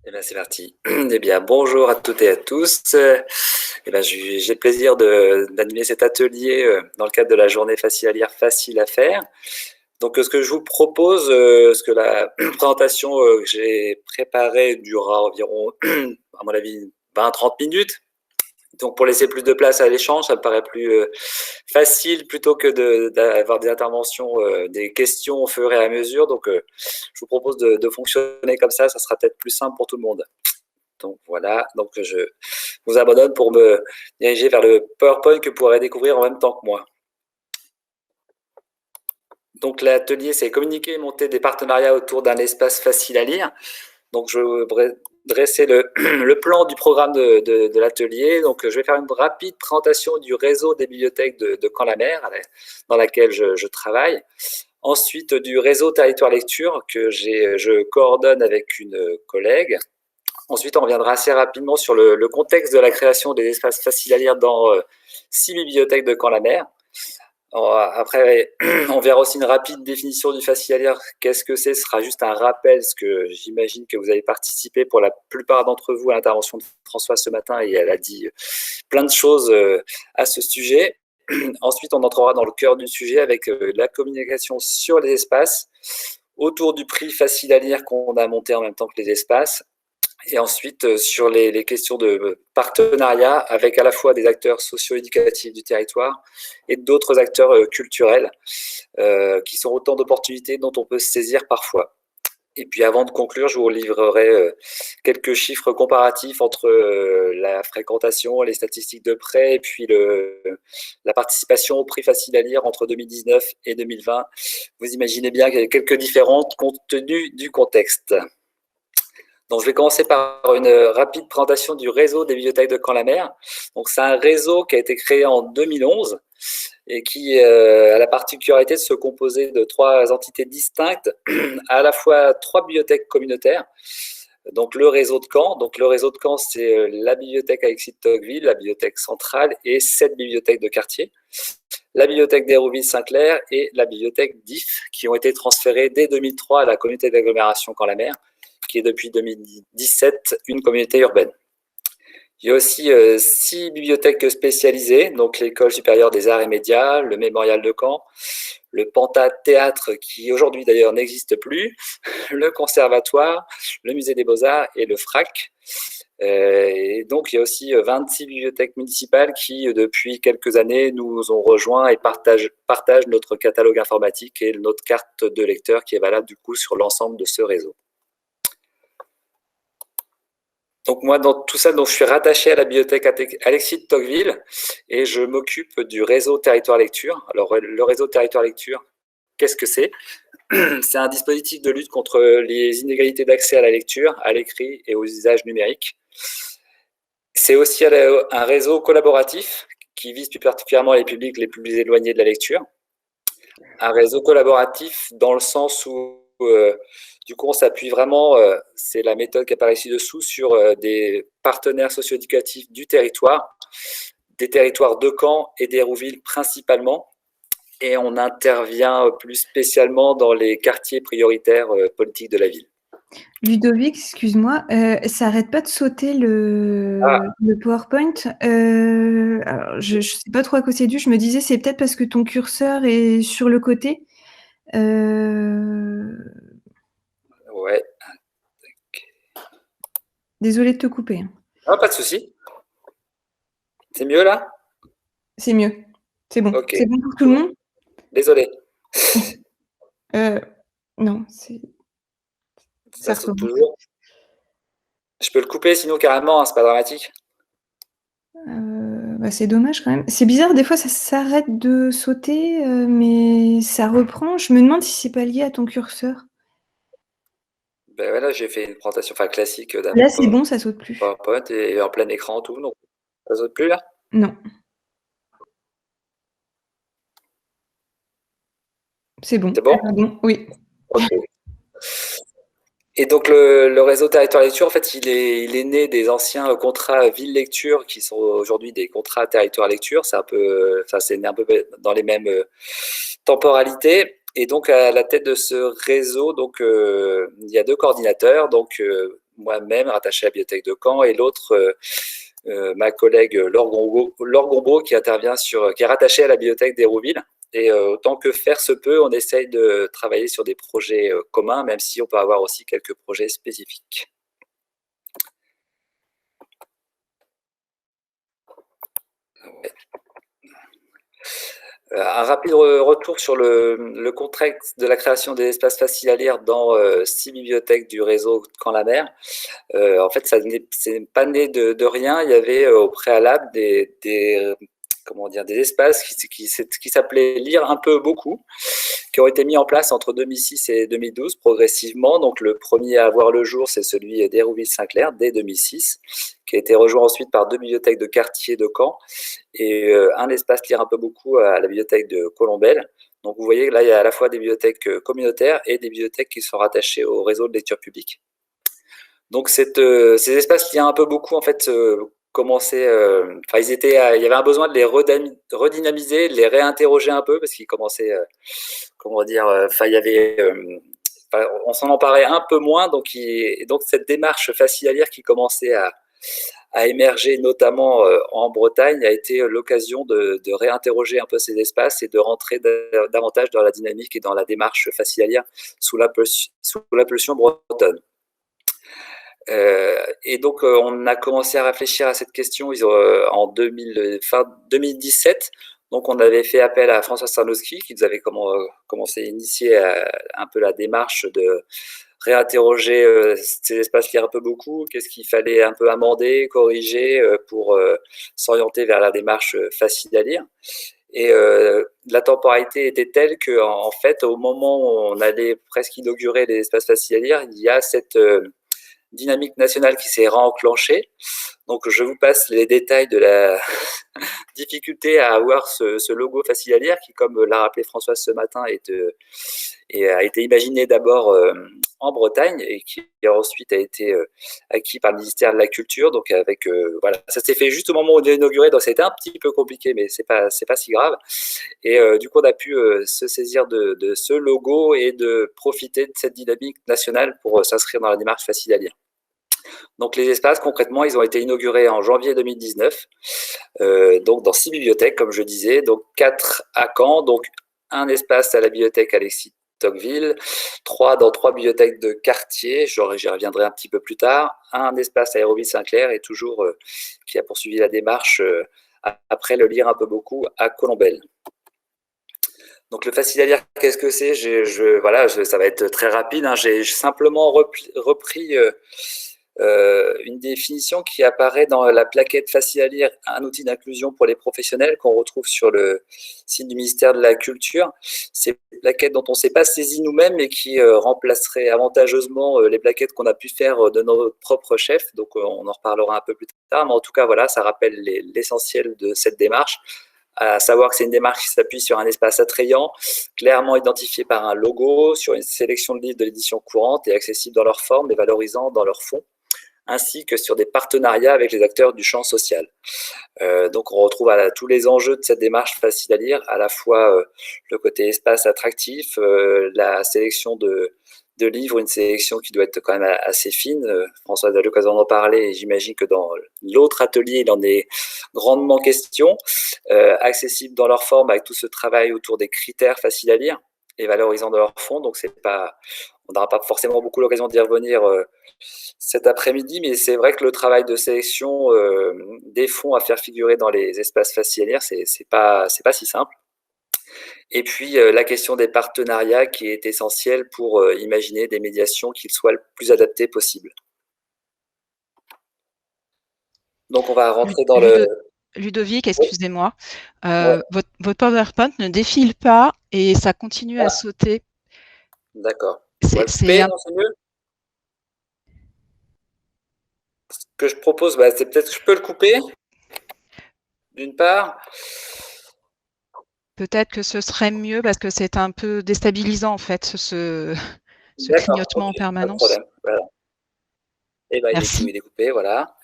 Eh bien, c'est parti. Eh bien, bonjour à toutes et à tous. Eh bien, j'ai le plaisir d'animer cet atelier dans le cadre de la journée facile à lire, facile à faire. Donc, ce que je vous propose, ce que la présentation que j'ai préparée durera environ, à mon avis, 20-30 minutes. Donc, pour laisser plus de place à l'échange, ça me paraît plus facile plutôt que d'avoir des interventions, des questions au fur et à mesure. Donc, je vous propose de fonctionner comme ça sera peut-être plus simple pour tout le monde. Donc voilà, donc je vous abandonne pour me diriger vers le PowerPoint que vous pourrez découvrir en même temps que moi. Donc l'atelier, c'est communiquer et monter des partenariats autour d'un espace facile à lire. Donc je vais dresser le plan du programme de l'atelier. Donc je vais faire une rapide présentation du réseau des bibliothèques de Caen-la-Mer, dans laquelle je travaille. Ensuite, du réseau Territoire Lecture que je coordonne avec une collègue. Ensuite, on reviendra assez rapidement sur le contexte de la création des espaces faciles à lire dans 6 bibliothèques de Caen-la-Mer. Après, on verra aussi une rapide définition du facile à lire. Qu'est-ce que c'est? Ce sera juste un rappel, parce que j'imagine que vous avez participé pour la plupart d'entre vous à l'intervention de François ce matin et elle a dit plein de choses à ce sujet. Ensuite, on entrera dans le cœur du sujet avec la communication sur les espaces, autour du prix facile à lire qu'on a monté en même temps que les espaces, et ensuite, sur les questions de partenariat avec à la fois des acteurs socio-éducatifs du territoire et d'autres acteurs culturels, qui sont autant d'opportunités dont on peut se saisir parfois. Et puis avant de conclure, je vous livrerai quelques chiffres comparatifs entre la fréquentation, les statistiques de prêt et puis la participation au prix facile à lire entre 2019 et 2020. Vous imaginez bien qu'il y a quelques différences compte tenu du contexte. Donc, je vais commencer par une rapide présentation du réseau des bibliothèques de Caen-la-Mer. Donc, c'est un réseau qui a été créé en 2011 et qui a la particularité de se composer de 3 entités distinctes, à la fois 3 bibliothèques communautaires. Donc, le réseau de Caen. Donc, le réseau de Caen, c'est la bibliothèque Alexis de Tocqueville, la bibliothèque centrale et 7 bibliothèques de quartier. La bibliothèque d'Hérouville-Saint-Clair et la bibliothèque d'If, qui ont été transférées dès 2003 à la communauté d'agglomération Caen-la-Mer, qui est depuis 2017 une communauté urbaine. Il y a aussi 6 bibliothèques spécialisées, donc l'École supérieure des arts et médias, le Mémorial de Caen, le Panta Théâtre, qui aujourd'hui d'ailleurs n'existe plus, le Conservatoire, le Musée des Beaux-Arts et le FRAC. Et donc, il y a aussi 26 bibliothèques municipales qui, depuis quelques années, nous ont rejoints et partagent notre catalogue informatique et notre carte de lecteur qui est valable du coup sur l'ensemble de ce réseau. Donc moi, dans tout ça, donc, je suis rattaché à la bibliothèque Alexis de Tocqueville et je m'occupe du réseau Territoire Lecture. Alors, le réseau Territoire Lecture, qu'est-ce que c'est? C'est un dispositif de lutte contre les inégalités d'accès à la lecture, à l'écrit et aux usages numériques. C'est aussi un réseau collaboratif qui vise plus particulièrement les publics les plus éloignés de la lecture. Un réseau collaboratif dans le sens où du coup on s'appuie vraiment, c'est la méthode qui apparaît ci-dessous, sur des partenaires socio-éducatifs du territoire, des territoires de Caen et d'Hérouville principalement, et on intervient plus spécialement dans les quartiers prioritaires politiques de la ville. Ludovic, excuse-moi, ça arrête pas de sauter le PowerPoint. Alors je sais pas trop à quoi c'est dû. Je me disais, c'est peut-être parce que ton curseur est sur le côté. Ouais. Désolée de te couper. Ah, pas de souci. C'est mieux là? C'est mieux. C'est bon. Ok. C'est bon pour tout le monde? Désolé. Non, c'est... Ça Ça saute recommence. toujours. Je peux le couper sinon carrément, hein, c'est pas dramatique. Bah, c'est dommage quand même. C'est bizarre, des fois ça s'arrête de sauter, mais ça reprend. Je me demande si c'est pas lié à ton curseur. Ben voilà, j'ai fait une présentation classique d'un Là, c'est bon, ça saute plus. PowerPoint et en plein écran tout, donc ça saute plus là? Non. C'est bon. C'est bon? Bon, oui. Ok. Et donc le réseau Territoire Lecture, en fait, il est né des anciens contrats Ville Lecture qui sont aujourd'hui des contrats Territoire Lecture. C'est né un peu dans les mêmes temporalités. Et donc à la tête de ce réseau, donc il y a 2 coordinateurs. Donc moi-même rattaché à la bibliothèque de Caen, et l'autre, ma collègue Laure Gombeau, qui est rattachée à la bibliothèque d'Hérouville. Et autant que faire se peut, on essaye de travailler sur des projets communs, même si on peut avoir aussi quelques projets spécifiques. Un rapide retour sur le contexte de la création des espaces faciles à lire dans 6 bibliothèques du réseau Caen-la-Mer. En fait, c'est pas né de rien. Il y avait au préalable des espaces qui s'appelaient Lire un peu beaucoup, qui ont été mis en place entre 2006 et 2012 progressivement. Donc le premier à voir le jour, c'est celui d'Hérouville-Saint-Clair dès 2006, qui a été rejoint ensuite par 2 bibliothèques de quartier de Caen et un espace Lire un peu beaucoup à la bibliothèque de Colombelles. Donc vous voyez, là, il y a à la fois des bibliothèques communautaires et des bibliothèques qui sont rattachées au réseau de lecture publique. Donc ces espaces Lire un peu beaucoup, en fait, commençaient, il y avait un besoin de les redynamiser, de les réinterroger un peu, parce qu'ils commençaient, il y avait, on s'en emparait un peu moins, donc cette démarche facile à lire qui commençait à émerger, notamment en Bretagne, a été l'occasion de réinterroger un peu ces espaces et de rentrer davantage dans la dynamique et dans la démarche facile à lire sous l'impulsion bretonne. Et donc, on a commencé à réfléchir à cette question en fin 2017. Donc, on avait fait appel à François Sarnowski, qui nous avait commencé à initier un peu la démarche de réinterroger ces espaces Lire un peu beaucoup, qu'est-ce qu'il fallait un peu amender, corriger pour s'orienter vers la démarche facile à lire. Et la temporalité était telle que, en fait, au moment où on allait presque inaugurer les espaces faciles à lire, il y a cette dynamique nationale qui s'est réenclenchée. Donc, je vous passe les détails de la difficulté à avoir ce logo facile à lire qui, comme l'a rappelé Françoise ce matin, a été imaginé d'abord en Bretagne et qui ensuite a été acquis par le ministère de la Culture. Donc, voilà, ça s'est fait juste au moment où on a inauguré, donc c'était un petit peu compliqué, mais c'est pas si grave. Et du coup, on a pu se saisir de ce logo et de profiter de cette dynamique nationale pour s'inscrire dans la démarche facile à lire. Donc les espaces, concrètement, ils ont été inaugurés en janvier 2019, donc dans 6 bibliothèques, comme je disais, donc 4 à Caen, donc un espace à la bibliothèque Alexis Tocqueville, 3 dans 3 bibliothèques de quartier, j'y reviendrai un petit peu plus tard, un espace à Hérouville-Saint-Clair et toujours qui a poursuivi la démarche après le Lire un peu beaucoup à Colombelles. Donc le facile à lire, qu'est-ce que c'est? Ça va être très rapide, hein. J'ai simplement repris une définition qui apparaît dans la plaquette facile à lire, un outil d'inclusion pour les professionnels, qu'on retrouve sur le site du ministère de la Culture. C'est une plaquette dont on ne s'est pas saisi nous-mêmes et qui remplacerait avantageusement les plaquettes qu'on a pu faire de nos propres chefs. Donc on en reparlera un peu plus tard, mais en tout cas, voilà, ça rappelle l'essentiel de cette démarche, à savoir que c'est une démarche qui s'appuie sur un espace attrayant, clairement identifié par un logo, sur une sélection de livres de l'édition courante et accessibles dans leur forme et valorisants dans leur fond, ainsi que sur des partenariats avec les acteurs du champ social. Donc on retrouve tous les enjeux de cette démarche facile à lire, à la fois le côté espace attractif, la sélection de livres, une sélection qui doit être quand même assez fine. Françoise a eu l'occasion d'en parler et j'imagine que dans l'autre atelier, il en est grandement question. Accessible dans leur forme avec tout ce travail autour des critères faciles à lire et valorisants de leur fond. Donc on n'aura pas forcément beaucoup l'occasion d'y revenir cet après-midi, mais c'est vrai que le travail de sélection des fonds à faire figurer dans les espaces faciles à lire, c'est pas si simple. Et puis la question des partenariats qui est essentielle pour imaginer des médiations qui soient le plus adaptées possible. Donc on va rentrer dans Ludovic, excusez-moi, ouais. Votre PowerPoint ne défile pas et ça continue à sauter. D'accord. C'est mieux. Ce que je propose, c'est peut-être que je peux le couper, d'une part. Peut-être que ce serait mieux parce que c'est un peu déstabilisant en fait, ce clignotement en permanence. Pas de problème. Voilà. Et il est découpé, voilà.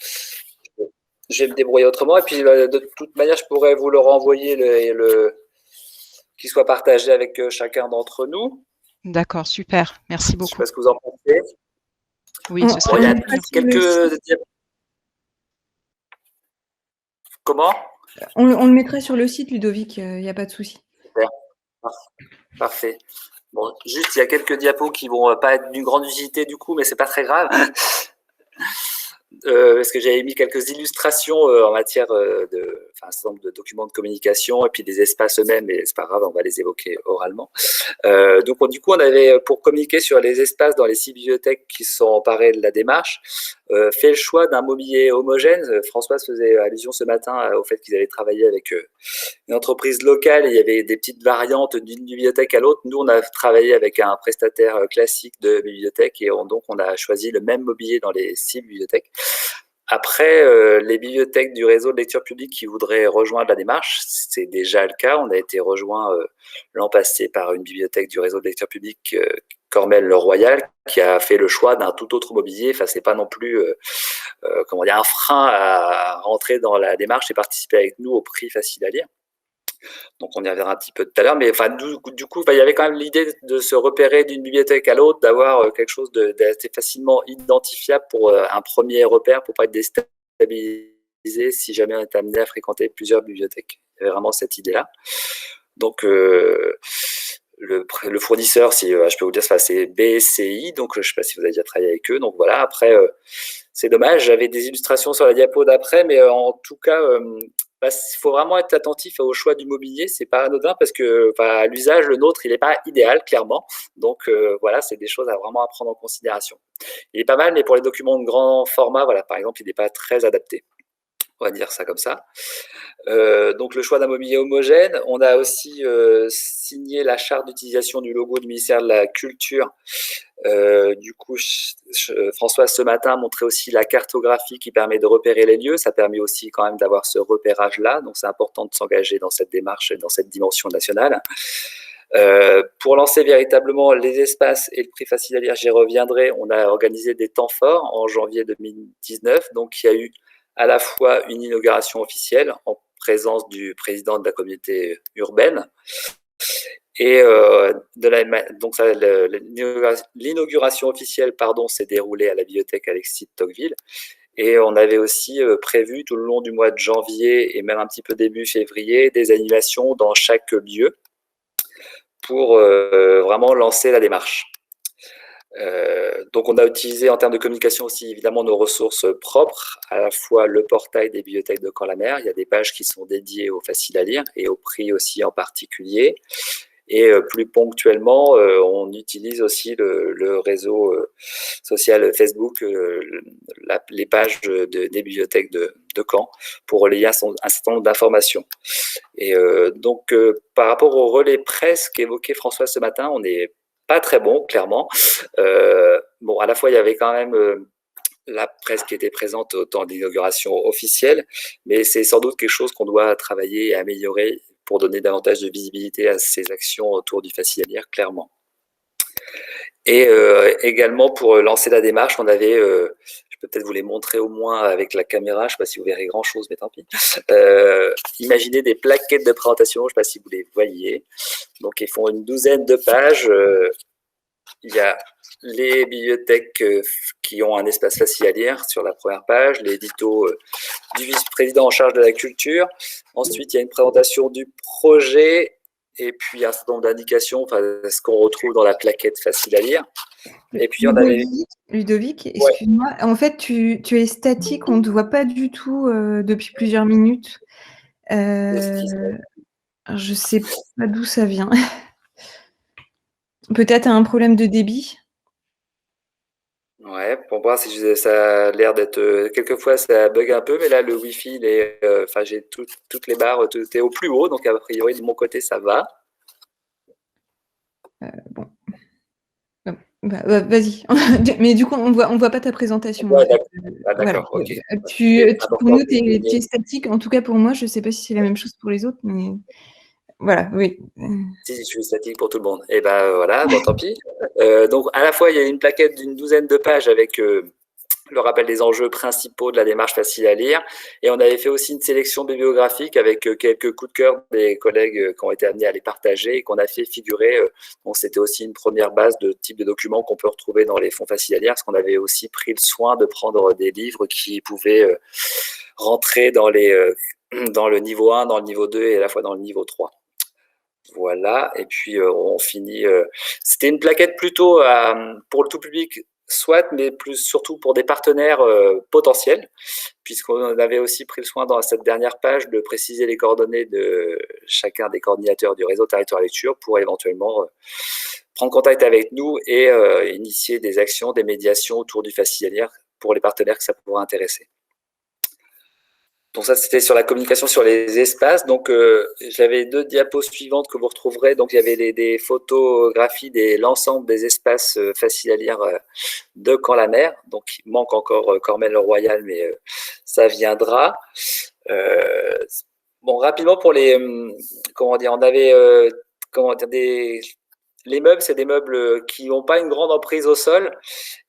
Je vais me débrouiller autrement. Et puis, de toute manière, je pourrais vous le renvoyer qu'il soit partagé avec chacun d'entre nous. D'accord, super. Merci beaucoup. Je ne sais pas ce que vous en pensez. Oui, ce serait Il y a beaucoup mieux. quelques... Comment? On le mettra sur le site, Ludovic, il n'y a pas de souci. Super. Parfait. Bon, juste, il y a quelques diapos qui vont pas être d'une grande utilité du coup, mais c'est pas très grave. Parce que j'avais mis quelques illustrations en matière un certain nombre de documents de communication et puis des espaces eux-mêmes, mais c'est pas grave, on va les évoquer oralement. Donc, du coup, on avait, pour communiquer sur les espaces dans les 6 bibliothèques qui sont emparées de la démarche, fait le choix d'un mobilier homogène. Françoise faisait allusion ce matin au fait qu'ils avaient travaillé avec une entreprise locale et il y avait des petites variantes d'une bibliothèque à l'autre. Nous, on a travaillé avec un prestataire classique de bibliothèque et donc on a choisi le même mobilier dans les 6 bibliothèques. Après, les bibliothèques du réseau de lecture publique qui voudraient rejoindre la démarche, c'est déjà le cas. On a été rejoint l'an passé par une bibliothèque du réseau de lecture publique, Cormel-le-Royal, qui a fait le choix d'un tout autre mobilier. Enfin, c'est pas non plus comment dire, un frein à rentrer dans la démarche et participer avec nous au prix facile à lire. Donc on y reviendra un petit peu tout à l'heure, mais enfin du coup, il y avait quand même l'idée de se repérer d'une bibliothèque à l'autre, d'avoir quelque chose d'assez facilement identifiable pour un premier repère, pour pas être déstabilisé si jamais on est amené à fréquenter plusieurs bibliothèques. Il y avait vraiment cette idée-là. Donc le fournisseur, si je peux vous dire, c'est BCI, donc je ne sais pas si vous avez déjà travaillé avec eux. Donc voilà, après, c'est dommage, j'avais des illustrations sur la diapo d'après, mais en tout cas, il faut vraiment être attentif au choix du mobilier, c'est pas anodin parce que à l'usage, le nôtre, il n'est pas idéal, clairement. Donc voilà, c'est des choses à vraiment prendre en considération. Il est pas mal, mais pour les documents de grand format, voilà, par exemple, il n'est pas très adapté. On va dire ça comme ça. Donc le choix d'un mobilier homogène. On a aussi signé la charte d'utilisation du logo du ministère de la Culture. Du coup, François ce matin montrait aussi la cartographie qui permet de repérer les lieux. Ça permet aussi quand même d'avoir ce repérage-là. Donc c'est important de s'engager dans cette démarche, dans cette dimension nationale. Pour lancer véritablement les espaces et le prix facile à lire, j'y reviendrai. On a organisé des temps forts en janvier 2019. Donc il y a eu à la fois une inauguration officielle en présence du président de la communauté urbaine et donc l'inauguration officielle s'est déroulée à la bibliothèque Alexis de Tocqueville et on avait aussi prévu tout le long du mois de janvier et même un petit peu début février des animations dans chaque lieu pour vraiment lancer la démarche. Donc on a utilisé en termes de communication aussi évidemment nos ressources propres, à la fois le portail des bibliothèques de Caen-la-Mer, il y a des pages qui sont dédiées au facile à lire et au prix aussi en particulier. Et plus ponctuellement, on utilise aussi le réseau social Facebook, les pages des bibliothèques de Caen pour relayer un certain nombre d'informations. Et donc par rapport au relais presse qu'évoquait François ce matin, on est pas très bon, clairement. Bon, à la fois, il y avait quand même la presse qui était présente au temps d'inauguration officielle, mais c'est sans doute quelque chose qu'on doit travailler et améliorer pour donner davantage de visibilité à ces actions autour du facile à lire, clairement. Et également, pour lancer la démarche, on avait, je peux peut-être vous les montrer au moins avec la caméra, je ne sais pas si vous verrez grand-chose, mais tant pis. Imaginez des plaquettes de présentation, je ne sais pas si vous les voyez. Donc, ils font une douzaine de pages. Il y a les bibliothèques qui ont un espace facile à lire sur la première page, l'édito du vice-président en charge de la culture. Ensuite, il y a une présentation du projet et puis un certain nombre d'indications, ce qu'on retrouve dans la plaquette facile à lire. Et puis, on avait... Ludovic, excuse-moi. Ouais. En fait, tu es statique, on ne te voit pas du tout depuis plusieurs minutes. Je ne sais pas d'où ça vient. Peut-être un problème de débit. Ouais, pour moi, ça a l'air d'être... quelquefois, ça bug un peu, mais là, le Wi-Fi, j'ai toutes les barres, tout est au plus haut, donc a priori, de mon côté, ça va. Bon. Bah, vas-y. Mais du coup, on voit pas ta présentation. Ouais, d'accord. Voilà. Ok. Pour nous, tu es statique. En tout cas, pour moi, je ne sais pas si c'est la même chose pour les autres, mais voilà, oui. Si, je suis statique pour tout le monde. Et ben voilà, bon, tant pis. Donc, à la fois, il y a une plaquette d'une douzaine de pages avec le rappel des enjeux principaux de la démarche facile à lire. Et on avait fait aussi une sélection bibliographique avec quelques coups de cœur des collègues qui ont été amenés à les partager et qu'on a fait figurer. Donc, c'était aussi une première base de type de documents qu'on peut retrouver dans les fonds faciles à lire, parce qu'on avait aussi pris le soin de prendre des livres qui pouvaient rentrer dans le niveau 1, dans le niveau 2 et à la fois dans le niveau 3. Voilà, et puis on finit. C'était une plaquette plutôt pour le tout public, soit, mais plus surtout pour des partenaires potentiels, puisqu'on avait aussi pris le soin dans cette dernière page de préciser les coordonnées de chacun des coordinateurs du réseau Territoire Lecture pour éventuellement prendre contact avec nous et initier des actions, des médiations autour du facile à lire pour les partenaires que ça pourrait intéresser. Donc ça, c'était sur la communication sur les espaces. Donc, j'avais 2 diapos suivantes que vous retrouverez. Donc, il y avait des photographies de l'ensemble des espaces faciles à lire de Caen-la-Mer. Donc, il manque encore Cormel-le-Royal, mais ça viendra. Bon, rapidement pour les, comment dire, on avait, les meubles, c'est des meubles qui n'ont pas une grande emprise au sol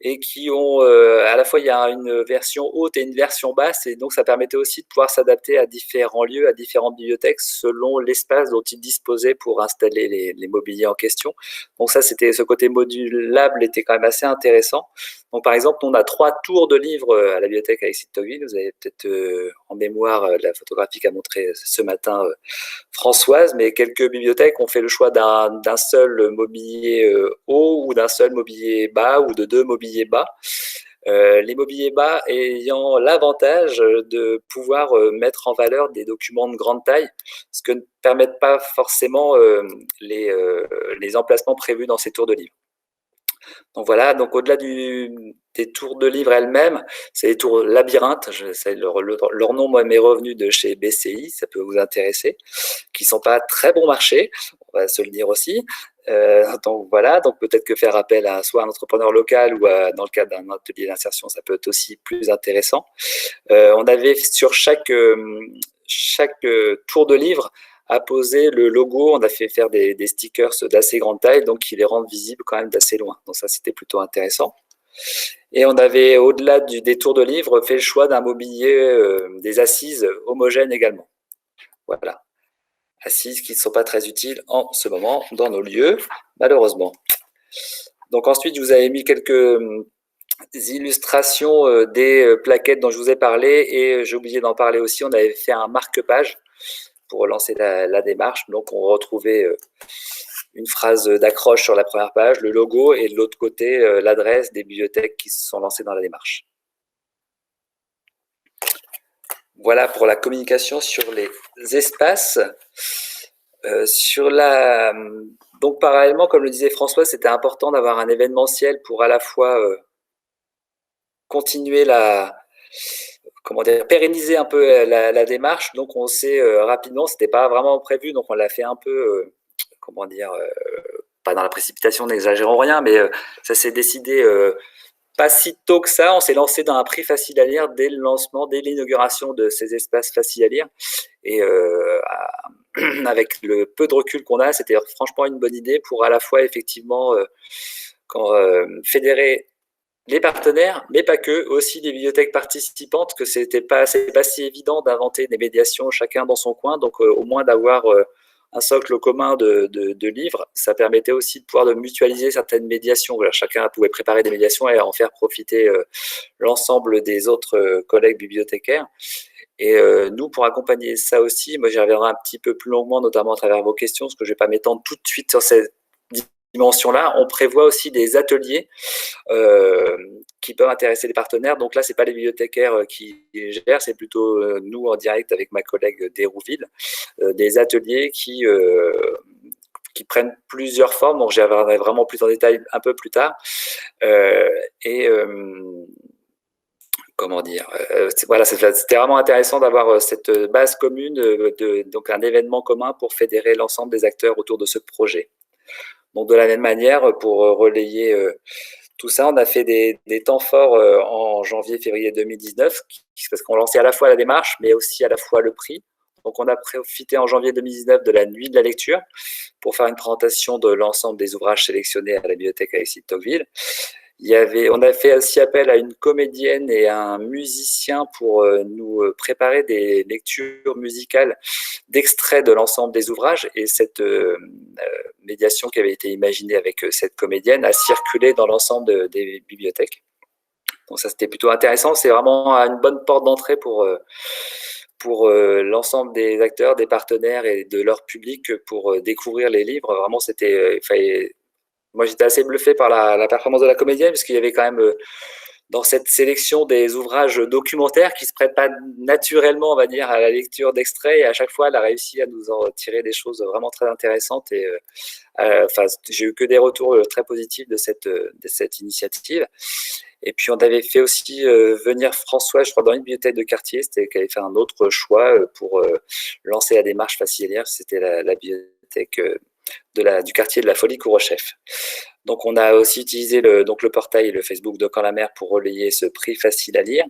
et qui ont, à la fois, il y a une version haute et une version basse, et donc ça permettait aussi de pouvoir s'adapter à différents lieux, à différentes bibliothèques, selon l'espace dont ils disposaient pour installer les mobiliers en question. Donc ça, c'était ce côté modulable était quand même assez intéressant. Donc par exemple, on a 3 tours de livres à la bibliothèque Alexis de Tocqueville. Vous avez peut-être en mémoire la photographie qu'a montrée ce matin Françoise, mais quelques bibliothèques ont fait le choix d'un seul mobilier haut ou d'un seul mobilier bas ou de 2 mobiliers bas. Les mobiliers bas ayant l'avantage de pouvoir mettre en valeur des documents de grande taille, ce que ne permettent pas forcément les emplacements prévus dans ces tours de livres. Donc voilà, donc au-delà des tours de livres elles-mêmes, c'est les tours labyrinthes, leur nom moi m'est revenu de chez BCI, ça peut vous intéresser, qui ne sont pas très bon marché, on va se le dire aussi. Donc voilà, donc peut-être que faire appel à soit un entrepreneur local ou dans le cadre d'un atelier d'insertion, ça peut être aussi plus intéressant. On avait sur chaque tour de livre à poser le logo, on a fait faire des stickers d'assez grande taille, donc qui les rendent visibles quand même d'assez loin. Donc ça, c'était plutôt intéressant. Et on avait, au-delà des tours de livres, fait le choix d'un mobilier, des assises homogènes également. Voilà. Assises qui ne sont pas très utiles en ce moment dans nos lieux, malheureusement. Donc ensuite, je vous avais mis quelques illustrations des plaquettes dont je vous ai parlé, et j'ai oublié d'en parler aussi, on avait fait un marque-page pour lancer la démarche. Donc, on retrouvait une phrase d'accroche sur la première page, le logo, et de l'autre côté, l'adresse des bibliothèques qui se sont lancées dans la démarche. Voilà pour la communication sur les espaces. Donc, parallèlement, comme le disait François, c'était important d'avoir un événementiel pour à la fois continuer pérenniser un peu la démarche. Donc, on s'est rapidement, c'était pas vraiment prévu, donc on l'a fait un peu, pas dans la précipitation, n'exagérons rien, mais ça s'est décidé pas si tôt que ça. On s'est lancé dans un prix facile à lire dès le lancement, dès l'inauguration de ces espaces faciles à lire. Et avec le peu de recul qu'on a, c'était franchement une bonne idée pour à la fois effectivement fédérer les partenaires, mais pas que, aussi les bibliothèques participantes, que c'est pas si évident d'inventer des médiations chacun dans son coin, donc au moins d'avoir un socle commun de livres, ça permettait aussi de pouvoir mutualiser certaines médiations. Voilà, chacun pouvait préparer des médiations et en faire profiter l'ensemble des autres collègues bibliothécaires. Et nous, pour accompagner ça aussi, moi j'y reviendrai un petit peu plus longuement, notamment à travers vos questions, parce que je ne vais pas m'étendre tout de suite sur cette dimension-là. On prévoit aussi des ateliers qui peuvent intéresser les partenaires. Donc là, ce n'est pas les bibliothécaires qui gèrent, c'est plutôt nous en direct avec ma collègue d'Hérouville, des ateliers qui prennent plusieurs formes. Donc j'y reviendrai vraiment plus en détail un peu plus tard. Voilà, c'était vraiment intéressant d'avoir cette base commune, donc un événement commun pour fédérer l'ensemble des acteurs autour de ce projet. Donc de la même manière, pour relayer tout ça, on a fait des temps forts en janvier-février 2019, parce qu'on lançait à la fois la démarche, mais aussi à la fois le prix. Donc on a profité en janvier 2019 de la nuit de la lecture pour faire une présentation de l'ensemble des ouvrages sélectionnés à la bibliothèque Alexis de Tocqueville. On a fait aussi appel à une comédienne et à un musicien pour nous préparer des lectures musicales d'extraits de l'ensemble des ouvrages. Et cette médiation qui avait été imaginée avec cette comédienne a circulé dans l'ensemble des bibliothèques. Donc ça, c'était plutôt intéressant. C'est vraiment une bonne porte d'entrée pour l'ensemble des acteurs, des partenaires et de leur public pour découvrir les livres. Vraiment, moi, j'étais assez bluffé par la performance de la comédienne, parce qu'il y avait quand même dans cette sélection des ouvrages documentaires qui se prêtent pas naturellement, on va dire, à la lecture d'extraits. Et à chaque fois, elle a réussi à nous en tirer des choses vraiment très intéressantes. Et j'ai eu que des retours très positifs de cette initiative. Et puis, on avait fait aussi venir François, je crois, dans une bibliothèque de quartier. C'était qu'elle avait fait un autre choix pour lancer la démarche facilitaire. C'était la bibliothèque du quartier de la Folie-Courrechef. Donc, on a aussi utilisé le portail et le Facebook de Caen-la-Mer pour relayer ce prix facile à lire.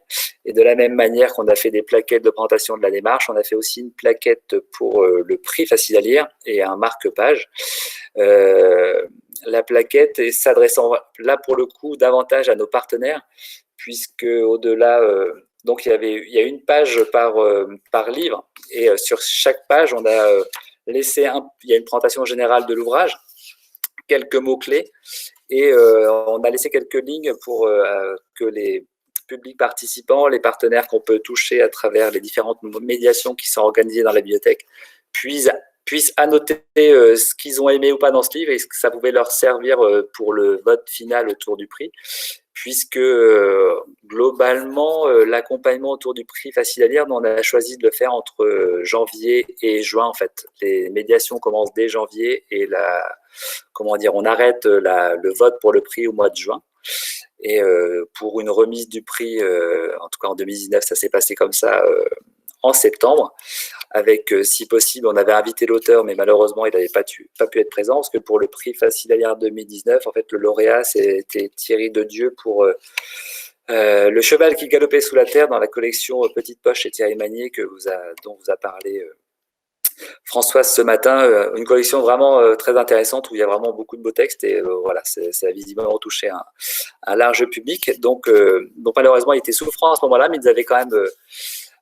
Et de la même manière qu'on a fait des plaquettes de présentation de la démarche, on a fait aussi une plaquette pour le prix facile à lire et un marque-page. La plaquette s'adressant là pour le coup davantage à nos partenaires, puisque au-delà, donc il y a une page par livre, et sur chaque page on a il y a une présentation générale de l'ouvrage, quelques mots-clés, et on a laissé quelques lignes pour que les publics participants, les partenaires qu'on peut toucher à travers les différentes médiations qui sont organisées dans la bibliothèque, puissent annoter ce qu'ils ont aimé ou pas dans ce livre, et que ça pouvait leur servir pour le vote final autour du prix, puisque globalement, l'accompagnement autour du prix facile à lire, on a choisi de le faire entre janvier et juin, en fait. Les médiations commencent dès janvier, et on arrête le vote pour le prix au mois de juin. Et pour une remise du prix, en tout cas en 2019, ça s'est passé comme ça en septembre, avec, si possible, on avait invité l'auteur, mais malheureusement, il n'avait pas pu être présent, parce que pour le prix facile à lire 2019, en fait, le lauréat, c'était Thierry Dedieu pour Le cheval qui galopait sous la terre, dans la collection Petite Poche chez Thierry Magnier, dont vous a parlé Françoise ce matin. Une collection vraiment très intéressante, où il y a vraiment beaucoup de beaux textes, et voilà, ça a visiblement touché un large public. Donc malheureusement, il était souffrant à ce moment-là, mais ils avaient quand même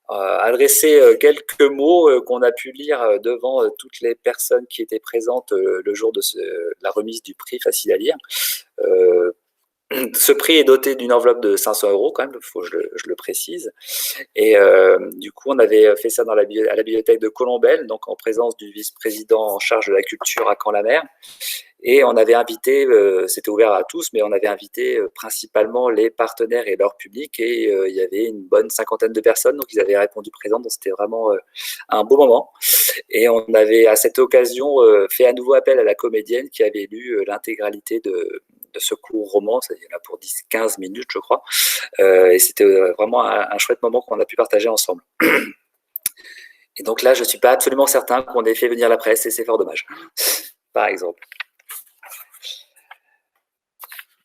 adressé quelques mots qu'on a pu lire devant toutes les personnes qui étaient présentes le jour de la remise du prix facile à lire. Ce prix est doté d'une enveloppe de 500 € quand même, il faut que je le précise. Et du coup, on avait fait ça à la bibliothèque de Colombelle, donc en présence du vice-président en charge de la culture à Caen-la-Mer. Et on avait invité, c'était ouvert à tous, mais on avait invité principalement les partenaires et leur public, et il y avait une bonne 50aine de personnes, donc ils avaient répondu présents, donc c'était vraiment un beau moment. Et on avait à cette occasion fait à nouveau appel à la comédienne qui avait lu l'intégralité de ce court roman, il y en a pour 10-15 minutes, je crois. Et c'était vraiment un chouette moment qu'on a pu partager ensemble. Et donc là, je ne suis pas absolument certain qu'on ait fait venir la presse, et c'est fort dommage, par exemple.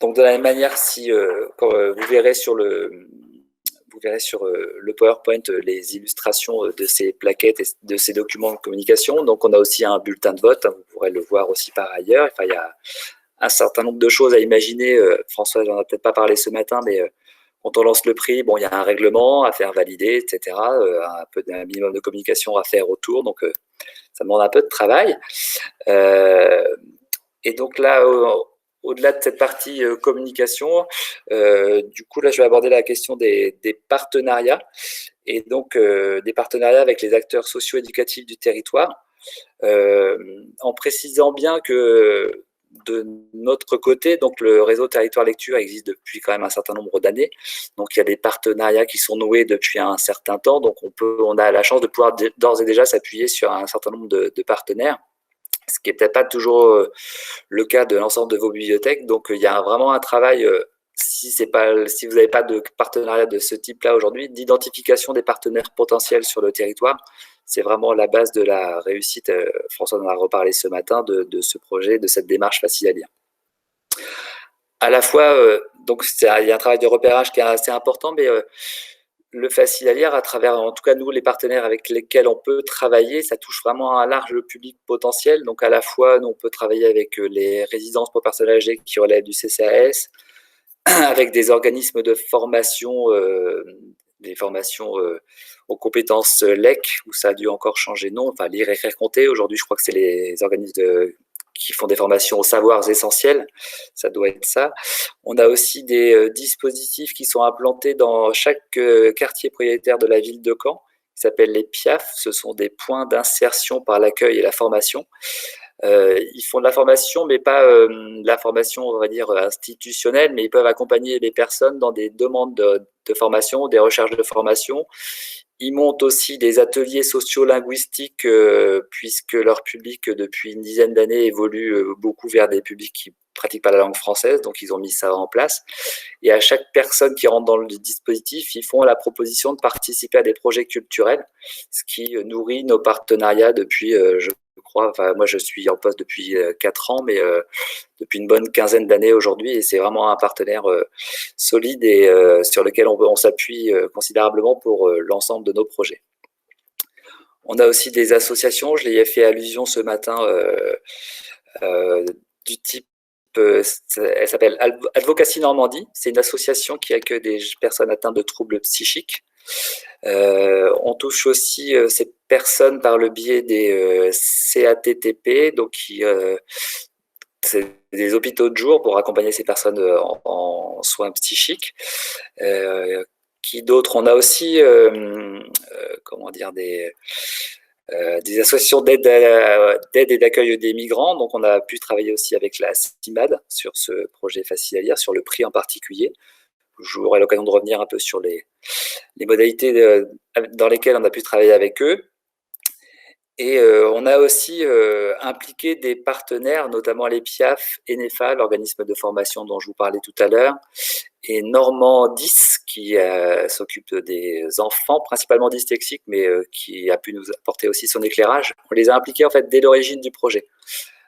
Donc de la même manière, vous verrez sur le PowerPoint les illustrations de ces plaquettes et de ces documents de communication. Donc on a aussi un bulletin de vote, vous pourrez le voir aussi par ailleurs. Enfin, il y a un certain nombre de choses à imaginer. François n'en a peut-être pas parlé ce matin, mais quand on lance le prix, il y a un règlement à faire valider, etc. Un minimum de communication à faire autour, donc ça demande un peu de travail. Et donc là, au-delà de cette partie communication, du coup, là, je vais aborder la question des partenariats, et donc des partenariats avec les acteurs socio-éducatifs du territoire, en précisant bien que de notre côté, donc le réseau Territoire Lecture existe depuis quand même un certain nombre d'années. Donc il y a des partenariats qui sont noués depuis un certain temps. Donc on a la chance de pouvoir d'ores et déjà s'appuyer sur un certain nombre de partenaires, ce qui n'est peut-être pas toujours le cas de l'ensemble de vos bibliothèques. Donc il y a vraiment un travail, si vous n'avez pas de partenariat de ce type-là aujourd'hui, d'identification des partenaires potentiels sur le territoire. C'est vraiment la base de la réussite, François en a reparlé ce matin, de ce projet, de cette démarche facile à lire. À la fois, donc il y a un travail de repérage qui est assez important, mais le facile à lire, à travers, en tout cas nous, les partenaires avec lesquels on peut travailler, ça touche vraiment un large public potentiel. Donc à la fois, nous, on peut travailler avec les résidences pour personnes âgées qui relèvent du CCAS, avec des organismes de formation, des formations aux compétences LEC, où ça a dû encore changer de nom, enfin lire, écrire, compter. Aujourd'hui, je crois que c'est les organismes qui font des formations aux savoirs essentiels, ça doit être ça. On a aussi des dispositifs qui sont implantés dans chaque quartier prioritaire de la ville de Caen, qui s'appellent les PIAF. Ce sont des points d'insertion par l'accueil et la formation. Ils font de la formation, mais pas de la formation, on va dire, institutionnelle, mais ils peuvent accompagner les personnes dans des demandes de formation, des recherches de formation. Ils montent aussi des ateliers sociolinguistiques, puisque leur public, depuis une dizaine d'années, évolue beaucoup vers des publics qui pratiquent pas la langue française, donc ils ont mis ça en place. Et à chaque personne qui rentre dans le dispositif, ils font la proposition de participer à des projets culturels, ce qui nourrit nos partenariats depuis, je crois, enfin moi je suis en poste depuis 4 ans, mais depuis une bonne quinzaine d'années aujourd'hui, et c'est vraiment un partenaire solide et sur lequel on s'appuie considérablement pour l'ensemble de nos projets. On a aussi des associations, je l'ai fait allusion ce matin, du type, elle s'appelle Advocacy Normandie. C'est une association qui accueille des personnes atteintes de troubles psychiques. On touche aussi ces personnes par le biais des CATTP, donc c'est des hôpitaux de jour pour accompagner ces personnes en soins psychiques. Qui d'autres? On a aussi comment dire, des associations d'aide et d'accueil des migrants. Donc, on a pu travailler aussi avec la CIMAD sur ce projet Facile à lire, sur le prix en particulier. J'aurai l'occasion de revenir un peu sur les modalités dans lesquelles on a pu travailler avec eux. Et on a aussi impliqué des partenaires, notamment les PIAF, ENEFA, l'organisme de formation dont je vous parlais tout à l'heure, et Normand 10, qui s'occupe des enfants, principalement dyslexiques, mais qui a pu nous apporter aussi son éclairage. On les a impliqués en fait dès l'origine du projet.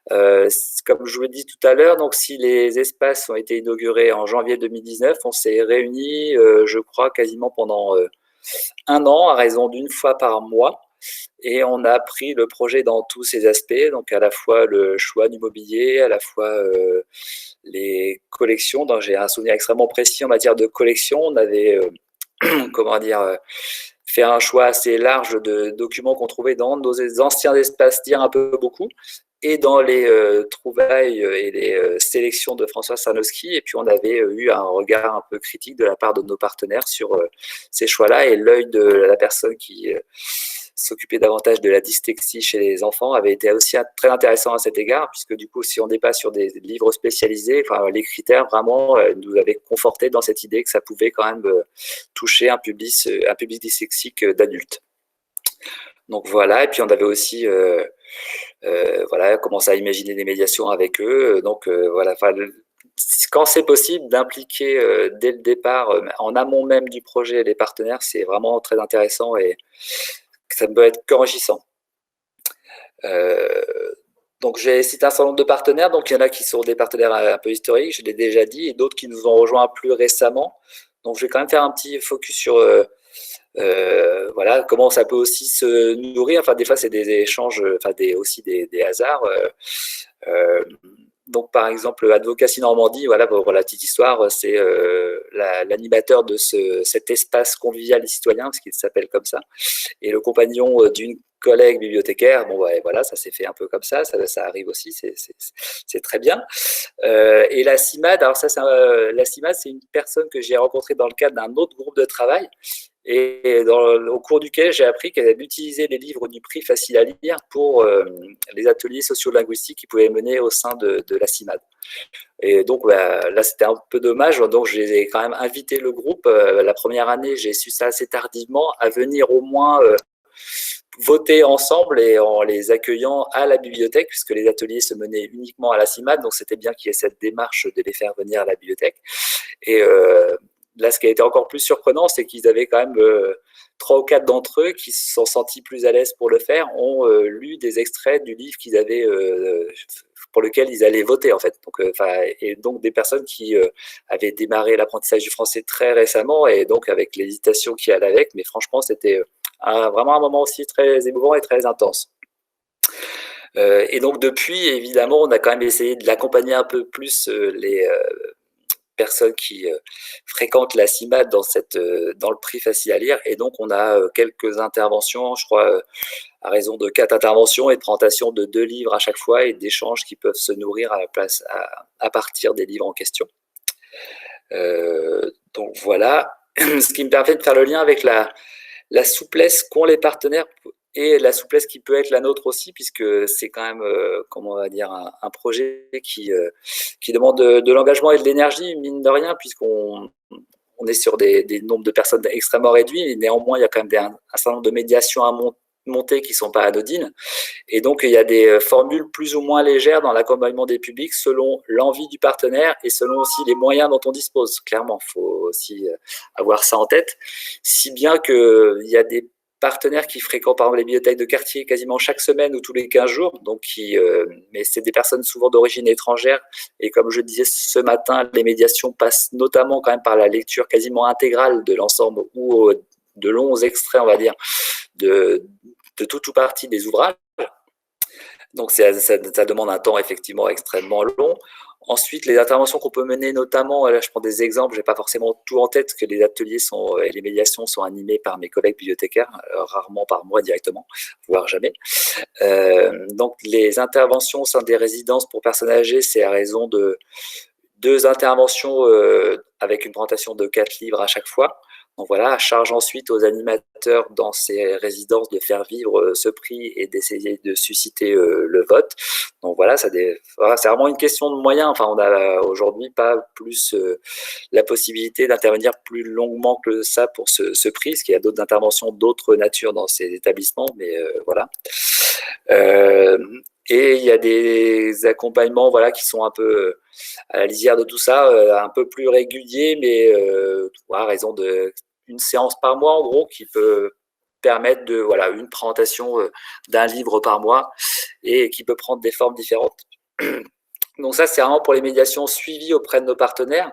Comme je vous l'ai dit tout à l'heure, donc si les espaces ont été inaugurés en janvier 2019, on s'est réunis, je crois, quasiment pendant 1 an, à raison d'une fois par mois. Et on a pris le projet dans tous ses aspects, donc à la fois le choix du mobilier, à la fois les collections. Donc j'ai un souvenir extrêmement précis en matière de collection. On avait, comment dire, fait un choix assez large de documents qu'on trouvait dans nos anciens espaces dire un peu beaucoup, et dans les trouvailles et les sélections de François Sarnowski. Et puis on avait eu un regard un peu critique de la part de nos partenaires sur ces choix-là, et l'œil de la personne qui s'occuper davantage de la dyslexie chez les enfants avait été aussi très intéressant à cet égard, puisque du coup, si on n'est pas sur des livres spécialisés, enfin, les critères vraiment nous avaient conforté dans cette idée que ça pouvait quand même toucher un public dyslexique d'adultes. Donc voilà, et puis on avait aussi voilà, commencé à imaginer des médiations avec eux. Donc voilà, quand c'est possible d'impliquer dès le départ, en amont même du projet, les partenaires, c'est vraiment très intéressant et ça ne peut être qu'enrichissant. Donc j'ai cité un certain nombre de partenaires, donc il y en a qui sont des partenaires un peu historiques, je l'ai déjà dit, et d'autres qui nous ont rejoints plus récemment. Donc je vais quand même faire un petit focus sur voilà, comment ça peut aussi se nourrir. Enfin, des fois c'est des échanges, enfin aussi des hasards. Donc, par exemple, Advocacy Normandie, voilà, pour la petite histoire, c'est l'animateur de cet espace convivial et citoyen, parce qu'il s'appelle comme ça, et le compagnon d'une collègue bibliothécaire. Bon, ouais, voilà, ça s'est fait un peu comme ça arrive aussi, c'est très bien. Et la CIMAD, alors ça, la CIMAD, c'est une personne que j'ai rencontrée dans le cadre d'un autre groupe de travail, et au cours duquel j'ai appris qu'elle avait utilisé les livres du prix Facile à lire pour les ateliers sociolinguistiques qu'ils pouvaient mener au sein de la CIMAD. Et donc là, c'était un peu dommage, donc je les ai quand même invité le groupe. La première année, j'ai su ça assez tardivement, à venir au moins voter ensemble, et en les accueillant à la bibliothèque, puisque les ateliers se menaient uniquement à la CIMAD, donc c'était bien qu'il y ait cette démarche de les faire venir à la bibliothèque. Et là, ce qui a été encore plus surprenant, c'est qu'ils avaient quand même 3 ou 4 d'entre eux qui se sont sentis plus à l'aise pour le faire, ont lu des extraits du livre qu'ils avaient, pour lequel ils allaient voter en fait. Donc, et donc des personnes qui avaient démarré l'apprentissage du français très récemment, et donc avec l'hésitation qui allait avec, mais franchement, c'était vraiment un moment aussi très émouvant et très intense. Et donc depuis, évidemment, on a quand même essayé de l'accompagner un peu plus les personnes qui fréquentent la CIMAD dans le prix facile à lire. Et donc, on a quelques interventions, je crois, à raison de 4 interventions et de présentation de 2 livres à chaque fois et d'échanges qui peuvent se nourrir à partir des livres en question. Donc voilà, ce qui me permet de faire le lien avec la souplesse qu'ont les partenaires et la souplesse qui peut être la nôtre aussi, puisque c'est quand même, comment on va dire, un projet qui demande de l'engagement et de l'énergie, mine de rien, puisqu'on est sur des nombres de personnes extrêmement réduits. Et néanmoins, il y a quand même un certain nombre de médiations à monter qui ne sont pas anodines. Et donc, il y a des formules plus ou moins légères dans l'accompagnement des publics selon l'envie du partenaire et selon aussi les moyens dont on dispose. Clairement, il faut aussi avoir ça en tête. Si bien qu'il y a des partenaires qui fréquentent par exemple les bibliothèques de quartier quasiment chaque semaine ou tous les 15 jours, donc mais c'est des personnes souvent d'origine étrangère. Et comme je disais ce matin, les médiations passent notamment quand même par la lecture quasiment intégrale de l'ensemble ou de longs extraits, on va dire, de tout ou partie des ouvrages. Donc ça demande un temps effectivement extrêmement long. Ensuite, les interventions qu'on peut mener, notamment, là je prends des exemples, je n'ai pas forcément tout en tête, que les ateliers et les médiations sont animés par mes collègues bibliothécaires, rarement par moi directement, voire jamais. Donc les interventions au sein des résidences pour personnes âgées, c'est à raison de 2 interventions avec une présentation de 4 livres à chaque fois. Donc voilà, à charge ensuite aux animateurs dans ces résidences de faire vivre ce prix et d'essayer de susciter le vote. Donc voilà, c'est vraiment une question de moyens. Enfin, on n'a aujourd'hui pas plus la possibilité d'intervenir plus longuement que ça pour ce prix, parce qu'il y a d'autres interventions d'autres natures dans ces établissements, mais voilà. Et il y a des accompagnements voilà, qui sont un peu à la lisière de tout ça, un peu plus réguliers, mais à raison d'une séance par mois, en gros, qui peut permettre de une présentation d'un livre par mois et qui peut prendre des formes différentes. Donc ça, c'est vraiment pour les médiations suivies auprès de nos partenaires.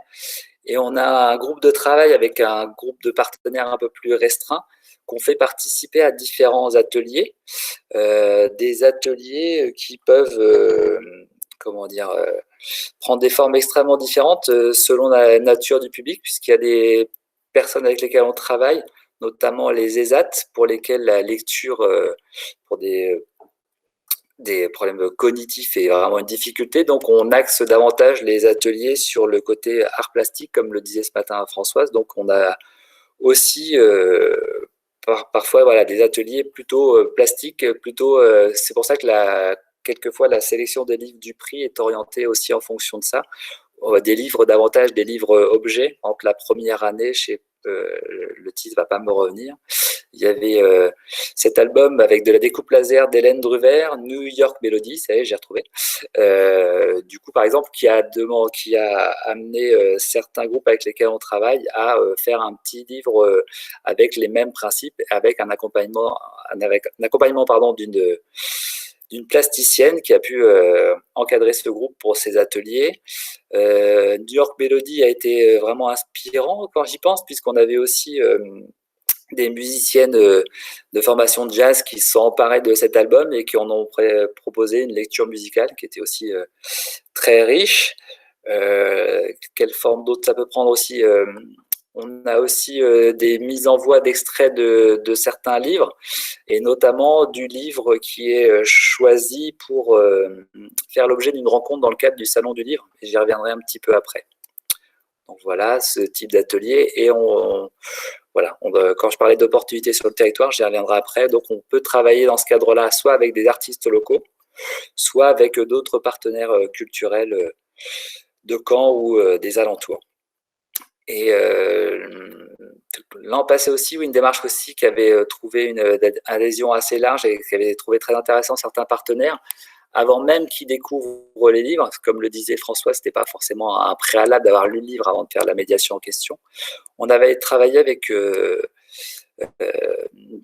Et on a un groupe de travail avec un groupe de partenaires un peu plus restreint qu'on fait participer à différents ateliers, des ateliers qui peuvent, prendre des formes extrêmement différentes selon la nature du public, puisqu'il y a des personnes avec lesquelles on travaille, notamment les ESAT, pour lesquelles la lecture, pour des problèmes cognitifs est vraiment une difficulté. Donc, on axe davantage les ateliers sur le côté art plastique, comme le disait ce matin Françoise. Donc, on a aussi parfois des ateliers plutôt plastiques. C'est pour ça que quelquefois, la sélection des livres du prix est orientée aussi en fonction de ça. Des livres davantage, des livres objets. Entre la première année, le titre ne va pas me revenir. Il y avait cet album avec de la découpe laser d'Hélène Druver, New York Melody, ça y est, j'ai retrouvé. Du coup, par exemple, qui a amené certains groupes avec lesquels on travaille à faire un petit livre avec les mêmes principes, avec un accompagnement d'une plasticienne qui a pu encadrer ce groupe pour ses ateliers. New York Melody a été vraiment inspirant quand j'y pense, puisqu'on avait aussi des musiciennes de formation de jazz qui se sont emparées de cet album et qui en ont proposé une lecture musicale qui était aussi très riche. Quelle forme d'autre ça peut prendre aussi on a aussi des mises en voix d'extraits de certains livres, et notamment du livre qui est choisi pour faire l'objet d'une rencontre dans le cadre du Salon du Livre. Et j'y reviendrai un petit peu après. Donc voilà, ce type d'atelier. Et quand je parlais d'opportunités sur le territoire, j'y reviendrai après. Donc on peut travailler dans ce cadre-là, soit avec des artistes locaux, soit avec d'autres partenaires culturels de Caen ou des alentours. Et l'an passé aussi, une démarche aussi qui avait trouvé une adhésion assez large et qui avait trouvé très intéressant certains partenaires, avant même qu'ils découvrent les livres. Comme le disait François, ce n'était pas forcément un préalable d'avoir lu le livre avant de faire la médiation en question. On avait travaillé avec une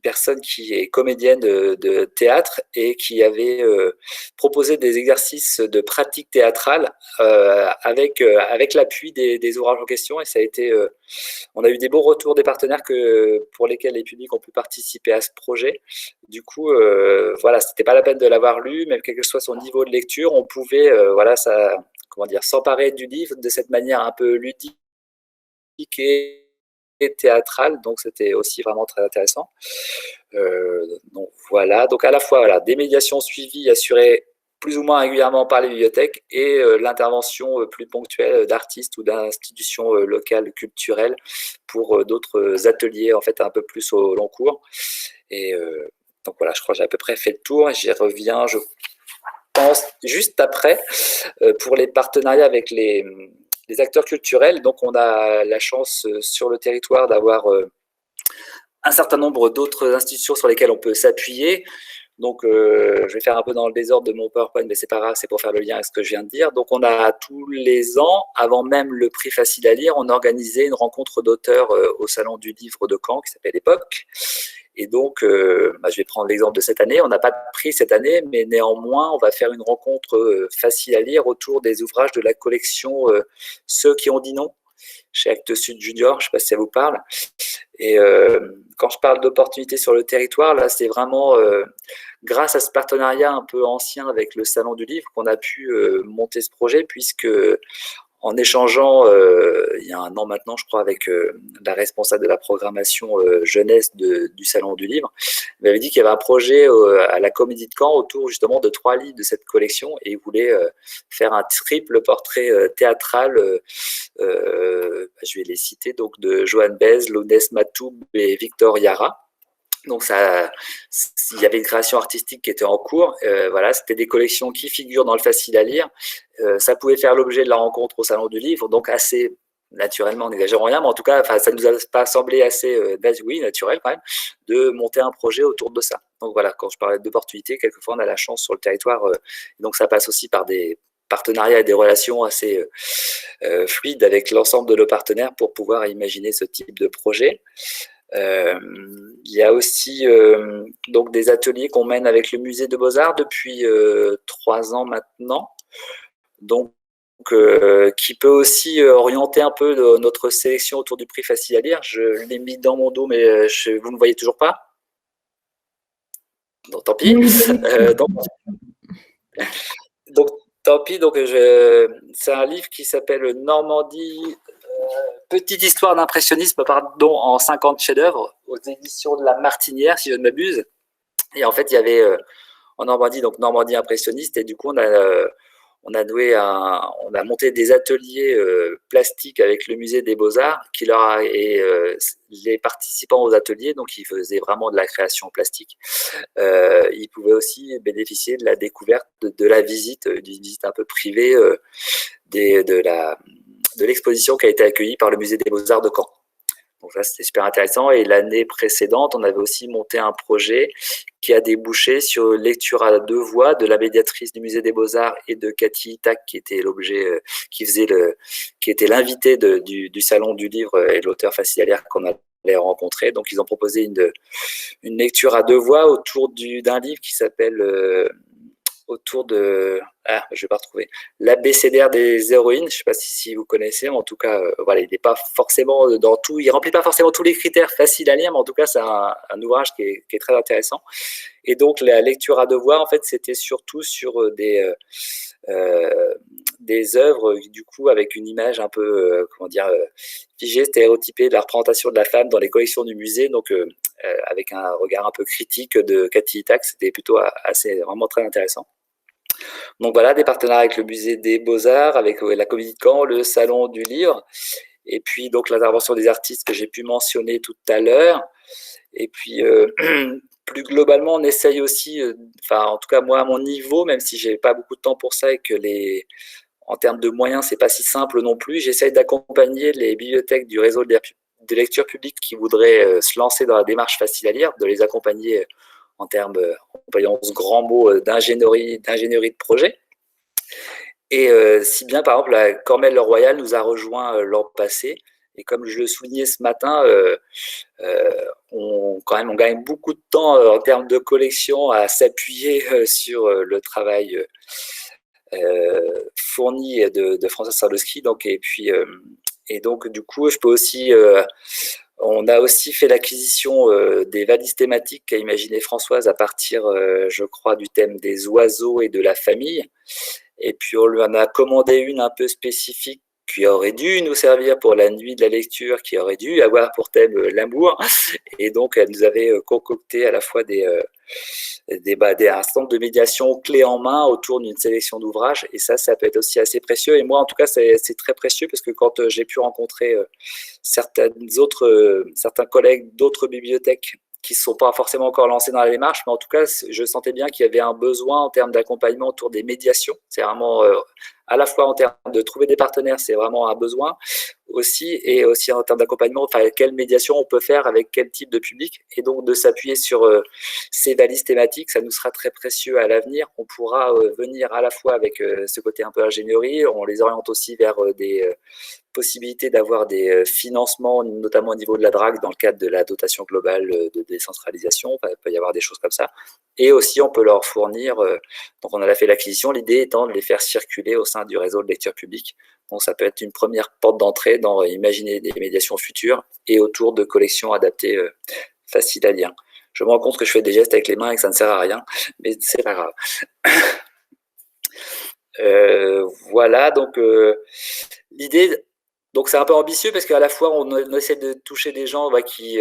personne qui est comédienne de théâtre et qui avait proposé des exercices de pratique théâtrale avec l'appui des ouvrages en question, et ça a été on a eu des beaux retours des partenaires pour lesquels les publics ont pu participer à ce projet. Du coup c'était pas la peine de l'avoir lu, même quel que soit son niveau de lecture, on pouvait s'emparer du livre de cette manière un peu ludique et théâtrale, donc c'était aussi vraiment très intéressant. Donc voilà, donc à la fois voilà, des médiations suivies assurées plus ou moins régulièrement par les bibliothèques et l'intervention plus ponctuelle d'artistes ou d'institutions locales culturelles pour d'autres ateliers en fait un peu plus au long cours. Et donc voilà, je crois que j'ai à peu près fait le tour. J'y reviens, je pense, juste après pour les partenariats avec les acteurs culturels. Donc on a la chance sur le territoire d'avoir un certain nombre d'autres institutions sur lesquelles on peut s'appuyer. Donc, je vais faire un peu dans le désordre de mon PowerPoint, mais c'est pas grave, c'est pour faire le lien avec ce que je viens de dire. Donc, on a tous les ans, avant même le prix Facile à lire, on organisait une rencontre d'auteurs au Salon du Livre de Caen, qui s'appelle Époque. Et donc, je vais prendre l'exemple de cette année. On n'a pas de prix cette année, mais néanmoins, on va faire une rencontre facile à lire autour des ouvrages de la collection Ceux qui ont dit non, chez Actes Sud Junior, je ne sais pas si ça vous parle. Et quand je parle d'opportunités sur le territoire, là, c'est vraiment grâce à ce partenariat un peu ancien avec le Salon du Livre qu'on a pu monter ce projet, puisque en échangeant il y a un an maintenant, je crois, avec la responsable de la programmation jeunesse du Salon du Livre, elle m'avait dit qu'il y avait un projet à la Comédie de Caen autour justement de 3 livres de cette collection et il voulait faire un triple portrait théâtral, je vais les citer, donc de Johan Bez, Lounès Matoub et Victor Yara. Donc il y avait une création artistique qui était en cours. Voilà, c'était des collections qui figurent dans le facile à lire. Ça pouvait faire l'objet de la rencontre au Salon du Livre, donc assez naturellement, n'exagérons rien, mais en tout cas, ça ne nous a pas semblé assez oui, naturel quand même, de monter un projet autour de ça. Donc voilà, quand je parlais d'opportunités, quelquefois on a la chance sur le territoire, donc ça passe aussi par des partenariats et des relations assez fluides avec l'ensemble de nos partenaires pour pouvoir imaginer ce type de projet. Il y a aussi donc des ateliers qu'on mène avec le musée de Beaux-Arts depuis 3 ans maintenant, donc qui peut aussi orienter un peu notre sélection autour du prix Facile à lire. Je l'ai mis dans mon dos, mais vous ne me voyez toujours pas. Donc tant pis. Donc tant pis. Donc c'est un livre qui s'appelle Normandie. Petite histoire d'impressionnisme, pardon, en 50 chefs-d'œuvre aux éditions de La Martinière, si je ne m'abuse. Et en fait, il y avait en Normandie, donc Normandie impressionniste, et du coup, on a monté des ateliers plastiques avec le musée des Beaux-Arts, et les participants aux ateliers, donc ils faisaient vraiment de la création plastique. Ils pouvaient aussi bénéficier de la découverte de la visite, d'une visite un peu privée de l'exposition qui a été accueillie par le musée des Beaux-Arts de Caen. Donc ça, c'était super intéressant. Et l'année précédente, on avait aussi monté un projet qui a débouché sur lecture à 2 voix de la médiatrice du musée des Beaux-Arts et de Cathy Itac, qui était qui était l'invité du Salon du Livre et de l'auteur Facile à lire qu'on allait rencontrer. Donc ils ont proposé une lecture à 2 voix autour d'un livre qui s'appelle autour de je vais pas retrouver l'abécédaire des héroïnes. Je sais pas si vous connaissez, mais en tout cas voilà, il n'est pas forcément dans tout, il remplit pas forcément tous les critères faciles à lire, mais en tout cas c'est un ouvrage qui est très intéressant. Et donc la lecture à 2 voix, en fait, c'était surtout sur des œuvres du coup avec une image un peu figée, stéréotypée de la représentation de la femme dans les collections du musée, donc avec un regard un peu critique de Cathy Itac. C'était plutôt vraiment très intéressant. Donc voilà, des partenariats avec le musée des Beaux-Arts, avec la Comédie de Caen, le Salon du Livre, et puis donc l'intervention des artistes que j'ai pu mentionner tout à l'heure. Et puis plus globalement, on essaye aussi, en tout cas moi à mon niveau, même si j'ai pas beaucoup de temps pour ça et que en termes de moyens, c'est pas si simple non plus, j'essaye d'accompagner les bibliothèques du réseau de lecture publique qui voudraient se lancer dans la démarche Facile à lire, de les accompagner en termes, employant ce grand mot d'ingénierie de projet. Et si bien, par exemple, la Cormel-le-Royal nous a rejoint l'an passé. Et comme je le soulignais ce matin, on gagne beaucoup de temps en termes de collection à s'appuyer sur le travail fourni de François Sarlowski. Et donc, du coup, je peux aussi... on a aussi fait l'acquisition des valises thématiques qu'a imaginé Françoise à partir, je crois, du thème des oiseaux et de la famille. Et puis, on lui en a commandé une un peu spécifique qui aurait dû nous servir pour la nuit de la lecture, qui aurait dû avoir pour thème l'amour. Et donc, elle nous avait concocté à la fois un certain nombre de médiations clés en main autour d'une sélection d'ouvrages. Et ça peut être aussi assez précieux. Et moi, en tout cas, c'est très précieux parce que quand j'ai pu rencontrer certains collègues d'autres bibliothèques qui ne sont pas forcément encore lancés dans la démarche, mais en tout cas, je sentais bien qu'il y avait un besoin en termes d'accompagnement autour des médiations. C'est vraiment, à la fois en termes de trouver des partenaires, c'est vraiment un besoin aussi, et aussi en termes d'accompagnement, enfin, quelle médiation on peut faire avec quel type de public, et donc de s'appuyer sur ces balises thématiques, ça nous sera très précieux à l'avenir. On pourra venir à la fois avec ce côté un peu ingénierie, on les oriente aussi vers des possibilité d'avoir des financements, notamment au niveau de la DRAC, dans le cadre de la dotation globale de décentralisation. Enfin, il peut y avoir des choses comme ça. Et aussi, on peut leur fournir, donc on a fait l'acquisition, l'idée étant de les faire circuler au sein du réseau de lecture publique. Donc ça peut être une première porte d'entrée dans imaginer des médiations futures et autour de collections adaptées, faciles à lire. Je me rends compte que je fais des gestes avec les mains et que ça ne sert à rien, mais c'est pas grave. Voilà, donc l'idée... Donc c'est un peu ambitieux parce qu'à la fois on essaie de toucher des gens qui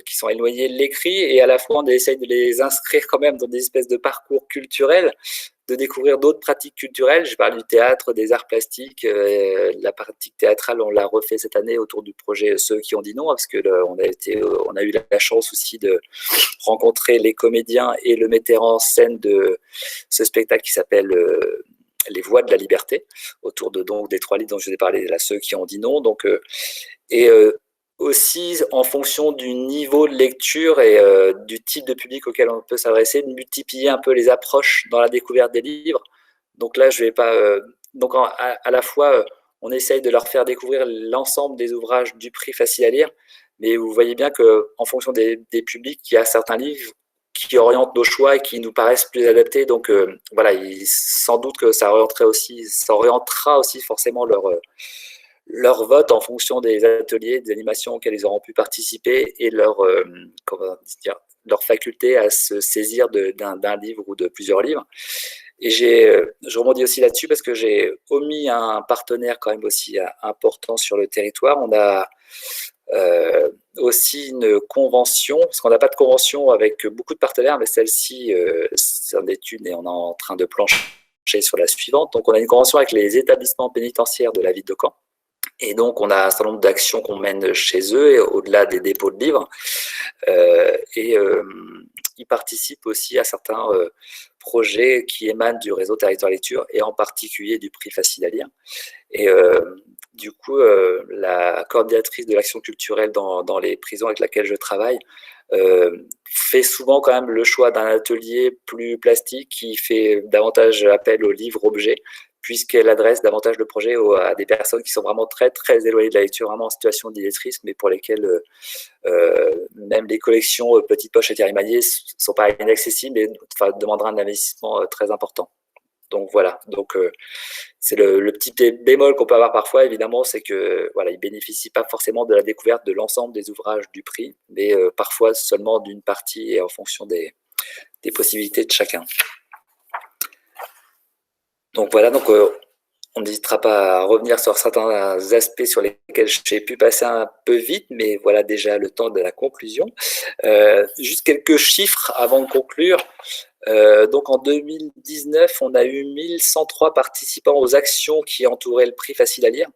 sont éloignés de l'écrit, et à la fois on essaie de les inscrire quand même dans des espèces de parcours culturels, de découvrir d'autres pratiques culturelles. Je parle du théâtre, des arts plastiques, la pratique théâtrale, on l'a refait cette année autour du projet Ceux qui ont dit non, parce que on a eu la chance aussi de rencontrer les comédiens et le metteur en scène de ce spectacle qui s'appelle Les Voix de la Liberté, autour donc des 3 livres dont je vous ai parlé, là, Ceux qui ont dit non. Donc, aussi en fonction du niveau de lecture et du type de public auquel on peut s'adresser, de multiplier un peu les approches dans la découverte des livres. Donc là, je vais pas... donc à la fois, on essaye de leur faire découvrir l'ensemble des ouvrages du prix Facile à lire, mais vous voyez bien qu'en fonction des publics, il y a certains livres qui orientent nos choix et qui nous paraissent plus adaptés. Donc voilà, sans doute que ça orientera aussi forcément leur vote en fonction des ateliers, des animations auxquelles ils auront pu participer, et leur faculté à se saisir d'un livre ou de plusieurs livres. Et je rebondis aussi là-dessus parce que j'ai omis un partenaire quand même aussi important sur le territoire. On a aussi une convention, parce qu'on n'a pas de convention avec beaucoup de partenaires, mais celle-ci, c'en est une, et on est en train de plancher sur la suivante. Donc on a une convention avec les établissements pénitentiaires de la ville de Caen. Et donc, on a un certain nombre d'actions qu'on mène chez eux, et au-delà des dépôts de livres. Ils participent aussi à certains projets qui émanent du réseau Territoire Lecture, et en particulier du prix Facile à lire. Et du coup, la coordinatrice de l'action culturelle dans les prisons avec laquelle je travaille fait souvent quand même le choix d'un atelier plus plastique qui fait davantage appel aux livres-objets, puisqu'elle adresse davantage le projet à des personnes qui sont vraiment très, très éloignées de la lecture, vraiment en situation d'illettrisme, mais pour lesquelles même les collections Petite Poche et Thierry Magnier ne sont pas inaccessibles et demandera un investissement très important. Donc voilà, c'est le petit bémol qu'on peut avoir parfois, évidemment, c'est que voilà, ils ne bénéficient pas forcément de la découverte de l'ensemble des ouvrages du prix, mais parfois seulement d'une partie et en fonction des possibilités de chacun. Donc voilà, on n'hésitera pas à revenir sur certains aspects sur lesquels j'ai pu passer un peu vite, mais voilà déjà le temps de la conclusion. Juste quelques chiffres avant de conclure. Donc en 2019, on a eu 1103 participants aux actions qui entouraient le prix Facile à lire.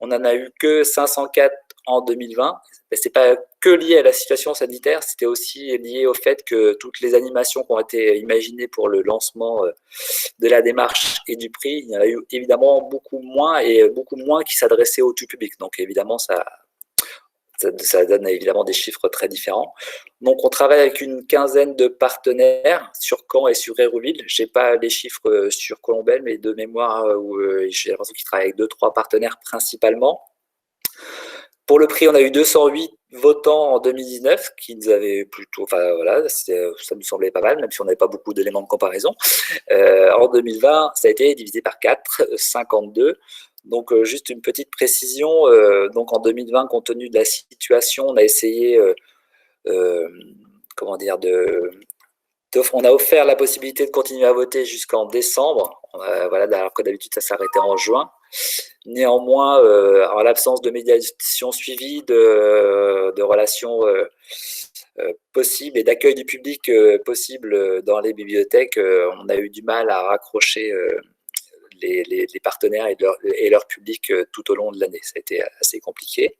On n'en a eu que 504 en 2020. Ce n'est pas que lié à la situation sanitaire, c'était aussi lié au fait que toutes les animations qui ont été imaginées pour le lancement de la démarche et du prix, il y en a eu évidemment beaucoup moins, et beaucoup moins qui s'adressaient au tout public. Donc évidemment, ça donne évidemment des chiffres très différents. Donc on travaille avec une quinzaine de partenaires sur Caen et sur Hérouville. Je n'ai pas les chiffres sur Colombelle, mais de mémoire, j'ai l'impression qu'ils travaillent avec 2-3 partenaires principalement. Pour le prix, on a eu 208 votants en 2019, qui nous avaient plutôt... Enfin voilà, ça nous semblait pas mal, même si on n'avait pas beaucoup d'éléments de comparaison. En 2020, ça a été divisé par 4, 52. Donc juste une petite précision, donc en 2020, compte tenu de la situation, on a essayé, on a offert la possibilité de continuer à voter jusqu'en décembre, voilà, alors que d'habitude ça s'arrêtait en juin. Néanmoins, en l'absence de médiation suivie, de relations possibles et d'accueil du public possible dans les bibliothèques, on a eu du mal à raccrocher les partenaires et leur public tout au long de l'année. Ça a été assez compliqué.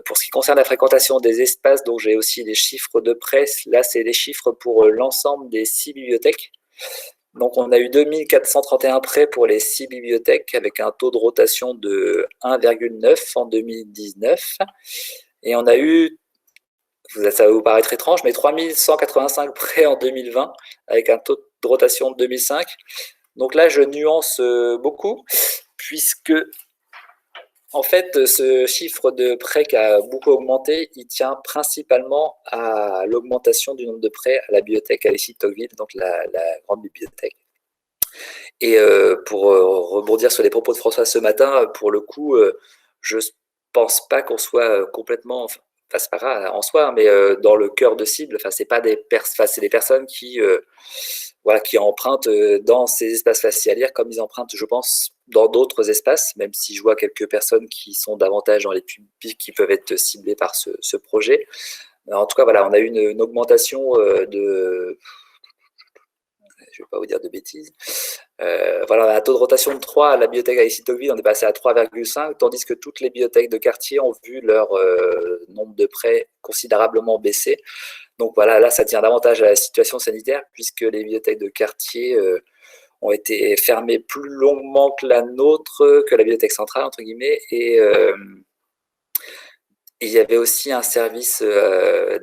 Pour ce qui concerne la fréquentation des espaces, donc j'ai aussi des chiffres de presse. Là, c'est les chiffres pour l'ensemble des 6 bibliothèques. Donc, on a eu 2431 prêts pour les 6 bibliothèques avec un taux de rotation de 1,9 en 2019. Et on a eu, ça va vous paraître étrange, mais 3185 prêts en 2020 avec un taux de rotation de 2005. Donc là, je nuance beaucoup puisque, en fait, ce chiffre de prêts qui a beaucoup augmenté, il tient principalement à l'augmentation du nombre de prêts à la bibliothèque Alexis-Tocqueville, donc la grande bibliothèque. Et pour rebondir sur les propos de François ce matin, pour le coup, je pense pas qu'on soit complètement, enfin, c'est pas grave en soi, mais dans le cœur de cible. Enfin, c'est pas c'est des personnes qui voilà, qui empruntent dans ces espaces faciles à lire comme ils empruntent, je pense, dans d'autres espaces, même si je vois quelques personnes qui sont davantage dans les publics qui peuvent être ciblés par ce projet. En tout cas, voilà, on a eu une augmentation de... Je ne vais pas vous dire de bêtises. Voilà, un taux de rotation de 3 à la bibliothèque Alexis-Tocqueville, on est passé à 3,5, tandis que toutes les bibliothèques de quartier ont vu leur nombre de prêts considérablement baisser. Donc voilà, là, ça tient davantage à la situation sanitaire, puisque les bibliothèques de quartier ont été fermées plus longuement que la nôtre, que la bibliothèque centrale, entre guillemets, et il y avait aussi un service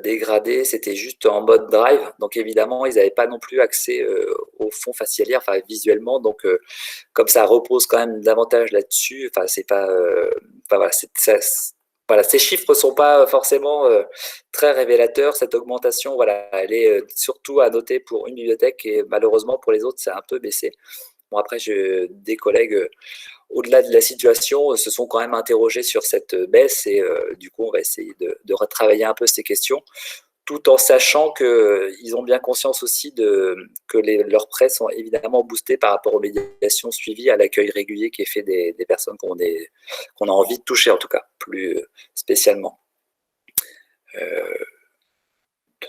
dégradé, c'était juste en mode drive, donc évidemment, ils n'avaient pas non plus accès au fond facile à lire, enfin visuellement, donc comme ça repose quand même davantage là-dessus, enfin c'est pas, enfin, voilà, ces chiffres ne sont pas forcément très révélateurs. Cette augmentation, voilà, elle est surtout à noter pour une bibliothèque et malheureusement pour les autres, ça a un peu baissé. Bon, après, des collègues, au-delà de la situation, se sont quand même interrogés sur cette baisse et du coup, on va essayer de retravailler un peu ces questions, tout en sachant qu'ils ont bien conscience aussi que leurs prêts sont évidemment boostés par rapport aux médiations suivies, à l'accueil régulier qui est fait des personnes qu'on a envie de toucher, en tout cas, plus spécialement.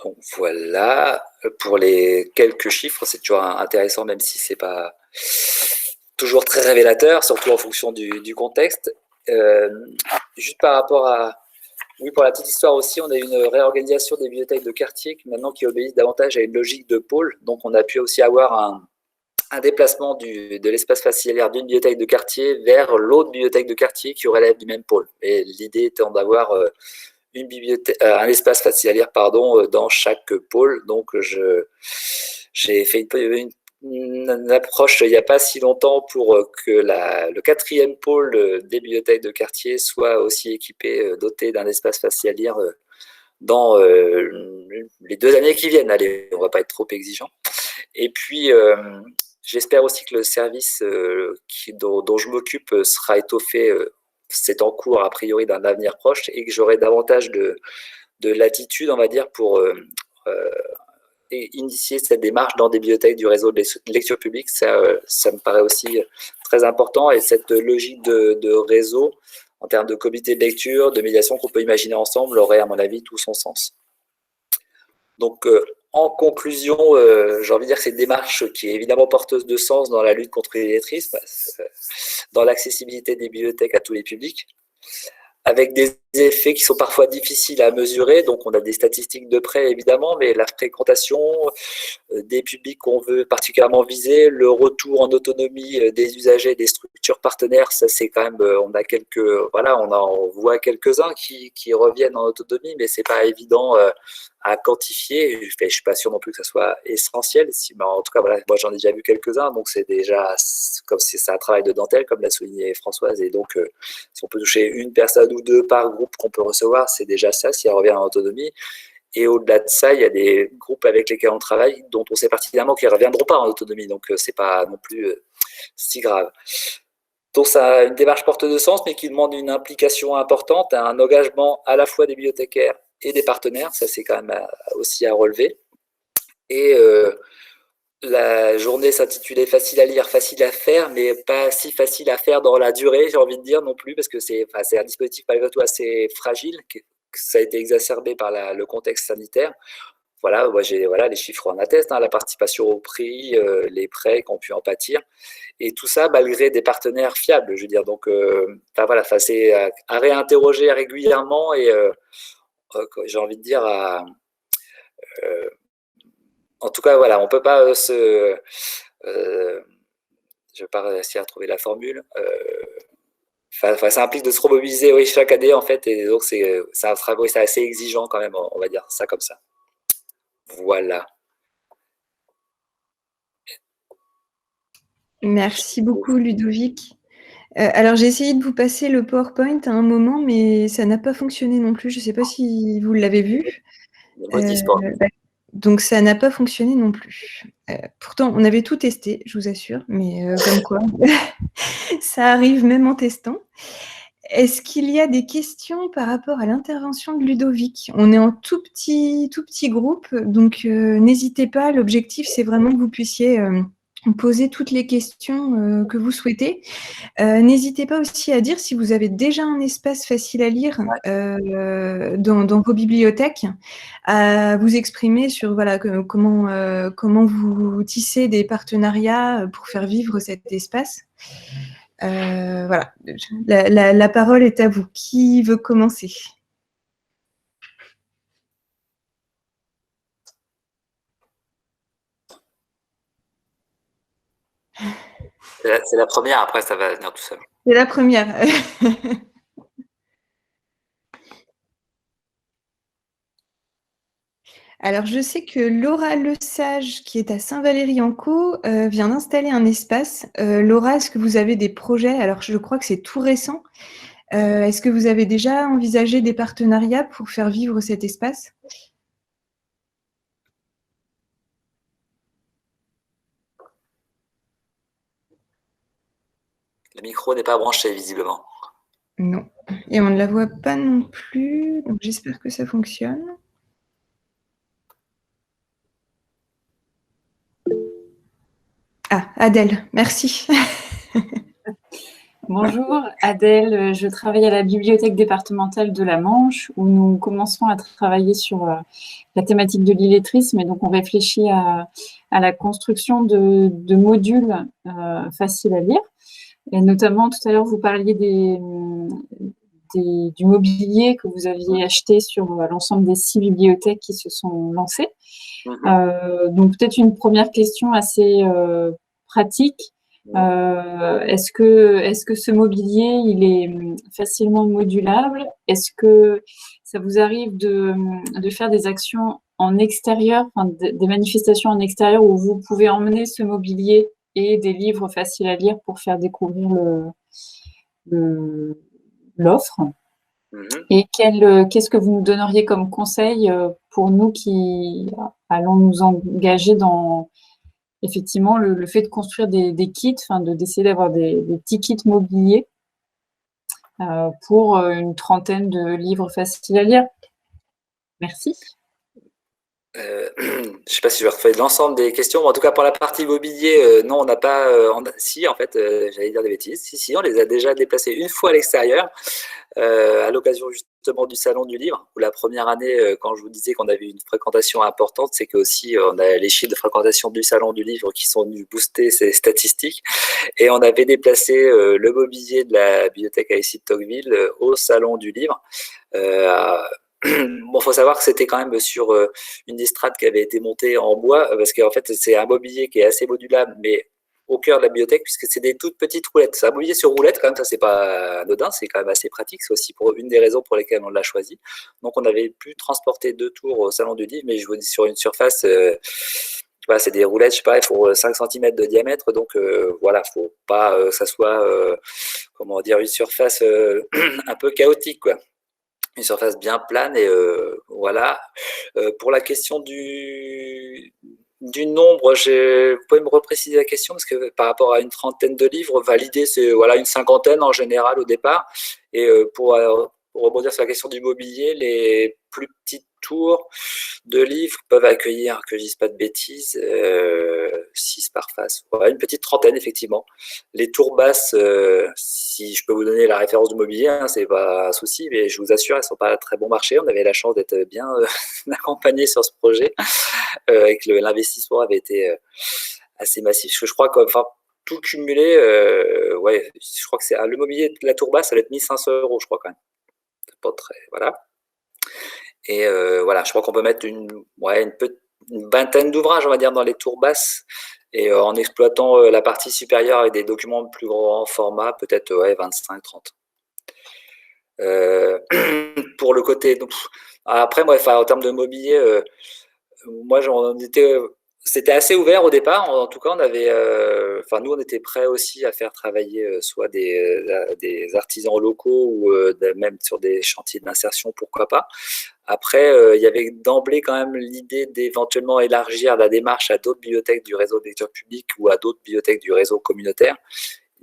Donc voilà, pour les quelques chiffres, c'est toujours intéressant, même si c'est pas toujours très révélateur, surtout en fonction du contexte. Juste par rapport à... Oui, pour la petite histoire aussi, on a une réorganisation des bibliothèques de quartier maintenant qui obéissent davantage à une logique de pôle. Donc on a pu aussi avoir un déplacement de l'espace facile à lire d'une bibliothèque de quartier vers l'autre bibliothèque de quartier qui relève du même pôle. Et l'idée étant d'avoir un espace facile à lire dans chaque pôle. Donc j'ai fait une approche il n'y a pas si longtemps pour que le 4e pôle des bibliothèques de quartier soit aussi équipé, doté d'un espace facile à lire dans les 2 années qui viennent. Allez, on ne va pas être trop exigeant. Et puis, j'espère aussi que le service dont je m'occupe sera étoffé, c'est en cours a priori d'un avenir proche, et que j'aurai davantage de latitude, on va dire, pour initier cette démarche dans des bibliothèques du réseau de lecture publique. Ça me paraît aussi très important, et cette logique de réseau en termes de comité de lecture, de médiation qu'on peut imaginer ensemble aurait à mon avis tout son sens. Donc en conclusion, j'ai envie de dire que c'est une démarche qui est évidemment porteuse de sens dans la lutte contre l'illettrisme, dans l'accessibilité des bibliothèques à tous les publics, avec des effets qui sont parfois difficiles à mesurer. Donc on a des statistiques de près évidemment, mais la fréquentation des publics qu'on veut particulièrement viser, le retour en autonomie des usagers, des structures partenaires, ça c'est quand même, on a voilà, on voit quelques-uns qui reviennent en autonomie, mais c'est pas évident à quantifier. Je suis pas sûr non plus que ça soit essentiel. Mais en tout cas, voilà, moi j'en ai déjà vu quelques-uns, donc c'est déjà, comme c'est un travail de dentelle, comme l'a souligné Françoise, et donc si on peut toucher une personne ou deux par groupe qu'on peut recevoir, c'est déjà ça, si elle revient en autonomie. Et au-delà de ça, il y a des groupes avec lesquels on travaille, dont on sait pertinemment qu'ils ne reviendront pas en autonomie, donc c'est pas non plus si grave. Donc ça a une démarche porteuse de sens, mais qui demande une implication importante, un engagement à la fois des bibliothécaires et des partenaires, ça c'est quand même aussi à relever. Et la journée s'intitulait facile à lire, facile à faire, mais pas si facile à faire dans la durée, j'ai envie de dire non plus, parce que c'est un dispositif malgré tout assez fragile, que ça a été exacerbé par le contexte sanitaire. Voilà, moi les chiffres en attestent, hein, la participation au prix, les prêts qui ont pu en pâtir, et tout ça malgré des partenaires fiables, je veux dire. Donc, c'est à réinterroger régulièrement et j'ai envie de dire en tout cas, voilà, on peut pas je vais pas réussir à trouver la formule. Ça implique de se remobiliser, oui, chaque année, en fait, et donc c'est un travail, c'est assez exigeant quand même, on va dire ça comme ça. Voilà. Merci beaucoup, Ludovic. Alors, j'ai essayé de vous passer le PowerPoint à un moment, mais ça n'a pas fonctionné non plus. Je ne sais pas si vous l'avez vu. Donc, ça n'a pas fonctionné non plus. Pourtant, on avait tout testé, je vous assure, mais comme quoi, ça arrive même en testant. Est-ce qu'il y a des questions par rapport à l'intervention de Ludovic? On est en tout petit groupe, donc n'hésitez pas. L'objectif, c'est vraiment que vous puissiez poser toutes les questions que vous souhaitez. N'hésitez pas aussi à dire si vous avez déjà un espace facile à lire dans vos bibliothèques, à vous exprimer sur voilà, comment vous tissez des partenariats pour faire vivre cet espace. Voilà, la parole est à vous. Qui veut commencer? C'est la première, après ça va venir tout seul. C'est la première. Alors, je sais que Laura Lesage, qui est à Saint-Valery-en-Caux, vient d'installer un espace. Laura, est-ce que vous avez des projets? Alors, je crois que c'est tout récent. Est-ce que vous avez déjà envisagé des partenariats pour faire vivre cet espace? Le micro n'est pas branché, visiblement. Non. Et on ne la voit pas non plus. Donc, j'espère que ça fonctionne. Ah, Adèle, merci. Bonjour, Adèle, je travaille à la bibliothèque départementale de la Manche où nous commençons à travailler sur la thématique de l'illettrisme et donc on réfléchit à la construction de modules faciles à lire. Et notamment, tout à l'heure, vous parliez du mobilier que vous aviez acheté sur l'ensemble des 6 bibliothèques qui se sont lancées. Donc peut-être une première question assez pratique. Est-ce que ce mobilier, il est facilement modulable? Est-ce que ça vous arrive de faire des actions en extérieur, enfin, des manifestations en extérieur où vous pouvez emmener ce mobilier et des livres faciles à lire pour faire découvrir l'offre? Et qu'est-ce que vous nous donneriez comme conseil pour nous qui allons nous engager dans effectivement le fait de construire des kits, d'essayer d'avoir des petits kits mobiliers pour une trentaine de livres faciles à lire? Merci. Je ne sais pas si je vais refaire l'ensemble des questions, mais en tout cas pour la partie mobilier, non, on n'a pas. Si, en fait, j'allais dire des bêtises. Si, on les a déjà déplacés une fois à l'extérieur, à l'occasion justement du salon du livre. Où la première année, quand je vous disais qu'on avait une fréquentation importante, c'est qu'aussi on a les chiffres de fréquentation du salon du livre qui sont venus booster ces statistiques. Et on avait déplacé le mobilier de la bibliothèque AIC de Tocqueville au salon du livre. Bon, faut savoir que c'était quand même sur une distrate qui avait été montée en bois, parce qu'en fait, c'est un mobilier qui est assez modulable, mais au cœur de la bibliothèque, puisque c'est des toutes petites roulettes. C'est un mobilier sur roulette, quand même, ça c'est pas anodin, c'est quand même assez pratique. C'est aussi pour une des raisons pour lesquelles on l'a choisi. Donc, on avait pu transporter 2 tours au salon du livre, mais je vous dis sur une surface. Voilà, c'est des roulettes, je sais pas, il faut 5 cm de diamètre, donc voilà, faut pas que ça soit, comment dire, une surface un peu chaotique, quoi. Une surface bien plane et voilà. Pour la question du nombre, vous pouvez me repréciser la question parce que par rapport à une trentaine de livres, l'idée c'est voilà une cinquantaine en général au départ. Et pour rebondir sur la question du mobilier, les plus petites tours de livres peuvent accueillir, que je dise pas de bêtises, 6 par face. Ouais, une petite trentaine, effectivement. Les tours basses, si je peux vous donner la référence du mobilier, hein, c'est pas un souci, mais je vous assure, elles sont pas très bon marché. On avait la chance d'être bien accompagnés sur ce projet, et que l'investissement avait été assez massif. Je crois que, enfin, tout cumulé, ouais, je crois que c'est le mobilier, la tour basse, ça va être 1500 €, je crois, quand même. C'est pas très, voilà. Et voilà, je crois qu'on peut mettre une vingtaine d'ouvrages, on va dire, dans les tours basses, et en exploitant la partie supérieure avec des documents de plus grand format, peut-être 25-30. Pour le côté, donc, après, moi, en termes de mobilier, moi, c'était assez ouvert au départ. En tout cas, on avait, nous, on était prêts aussi à faire travailler soit des artisans locaux ou même sur des chantiers d'insertion, pourquoi pas. Après, il y avait d'emblée quand même l'idée d'éventuellement élargir la démarche à d'autres bibliothèques du réseau de lecture publique ou à d'autres bibliothèques du réseau communautaire,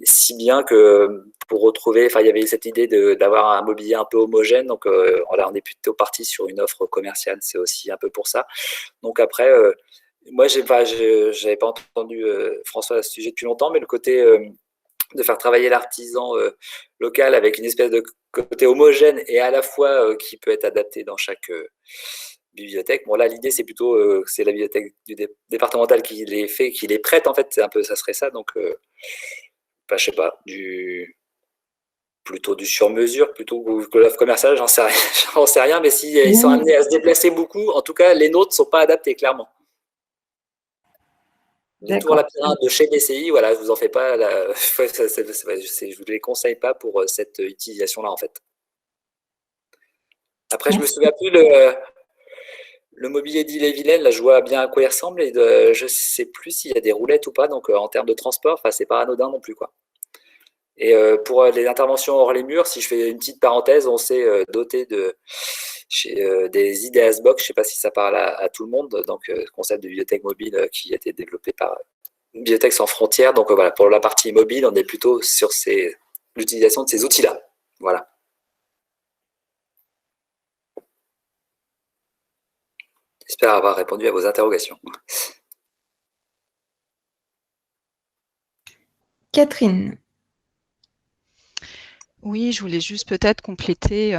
si bien que pour retrouver, il y avait cette idée d'avoir un mobilier un peu homogène. Donc voilà, on est plutôt parti sur une offre commerciale, c'est aussi un peu pour ça. Donc après, moi, j'avais pas entendu François à ce sujet depuis longtemps, mais le côté de faire travailler l'artisan local avec une espèce de côté homogène et à la fois qui peut être adapté dans chaque bibliothèque. Bon, là, l'idée, c'est plutôt c'est la bibliothèque départementale qui les fait, qui les prête, en fait. C'est un peu, ça serait ça. Donc, je sais pas, plutôt du sur-mesure, plutôt que l'offre commerciale, j'en sais rien. J'en sais rien, mais si ils sont amenés à se déplacer beaucoup, en tout cas, les nôtres ne sont pas adaptés, clairement. Les tours labyrinthes de chez BCI, voilà, je vous en fais pas. Je vous les conseille pas pour cette utilisation-là, en fait. Après, je me souviens plus le mobilier d'Ille-et-Vilaine. Là, je vois bien à quoi il ressemble et je sais plus s'il y a des roulettes ou pas. Donc, en termes de transport, c'est pas anodin non plus, quoi. Et pour les interventions hors les murs, si je fais une petite parenthèse, on s'est doté des IDEAS Box, je ne sais pas si ça parle à tout le monde, donc concept de bibliothèque mobile qui a été développé par Bibliothèques sans frontières. Donc voilà, pour la partie mobile, on est plutôt sur l'utilisation de ces outils-là. Voilà. J'espère avoir répondu à vos interrogations. Catherine. Oui, je voulais juste peut-être compléter,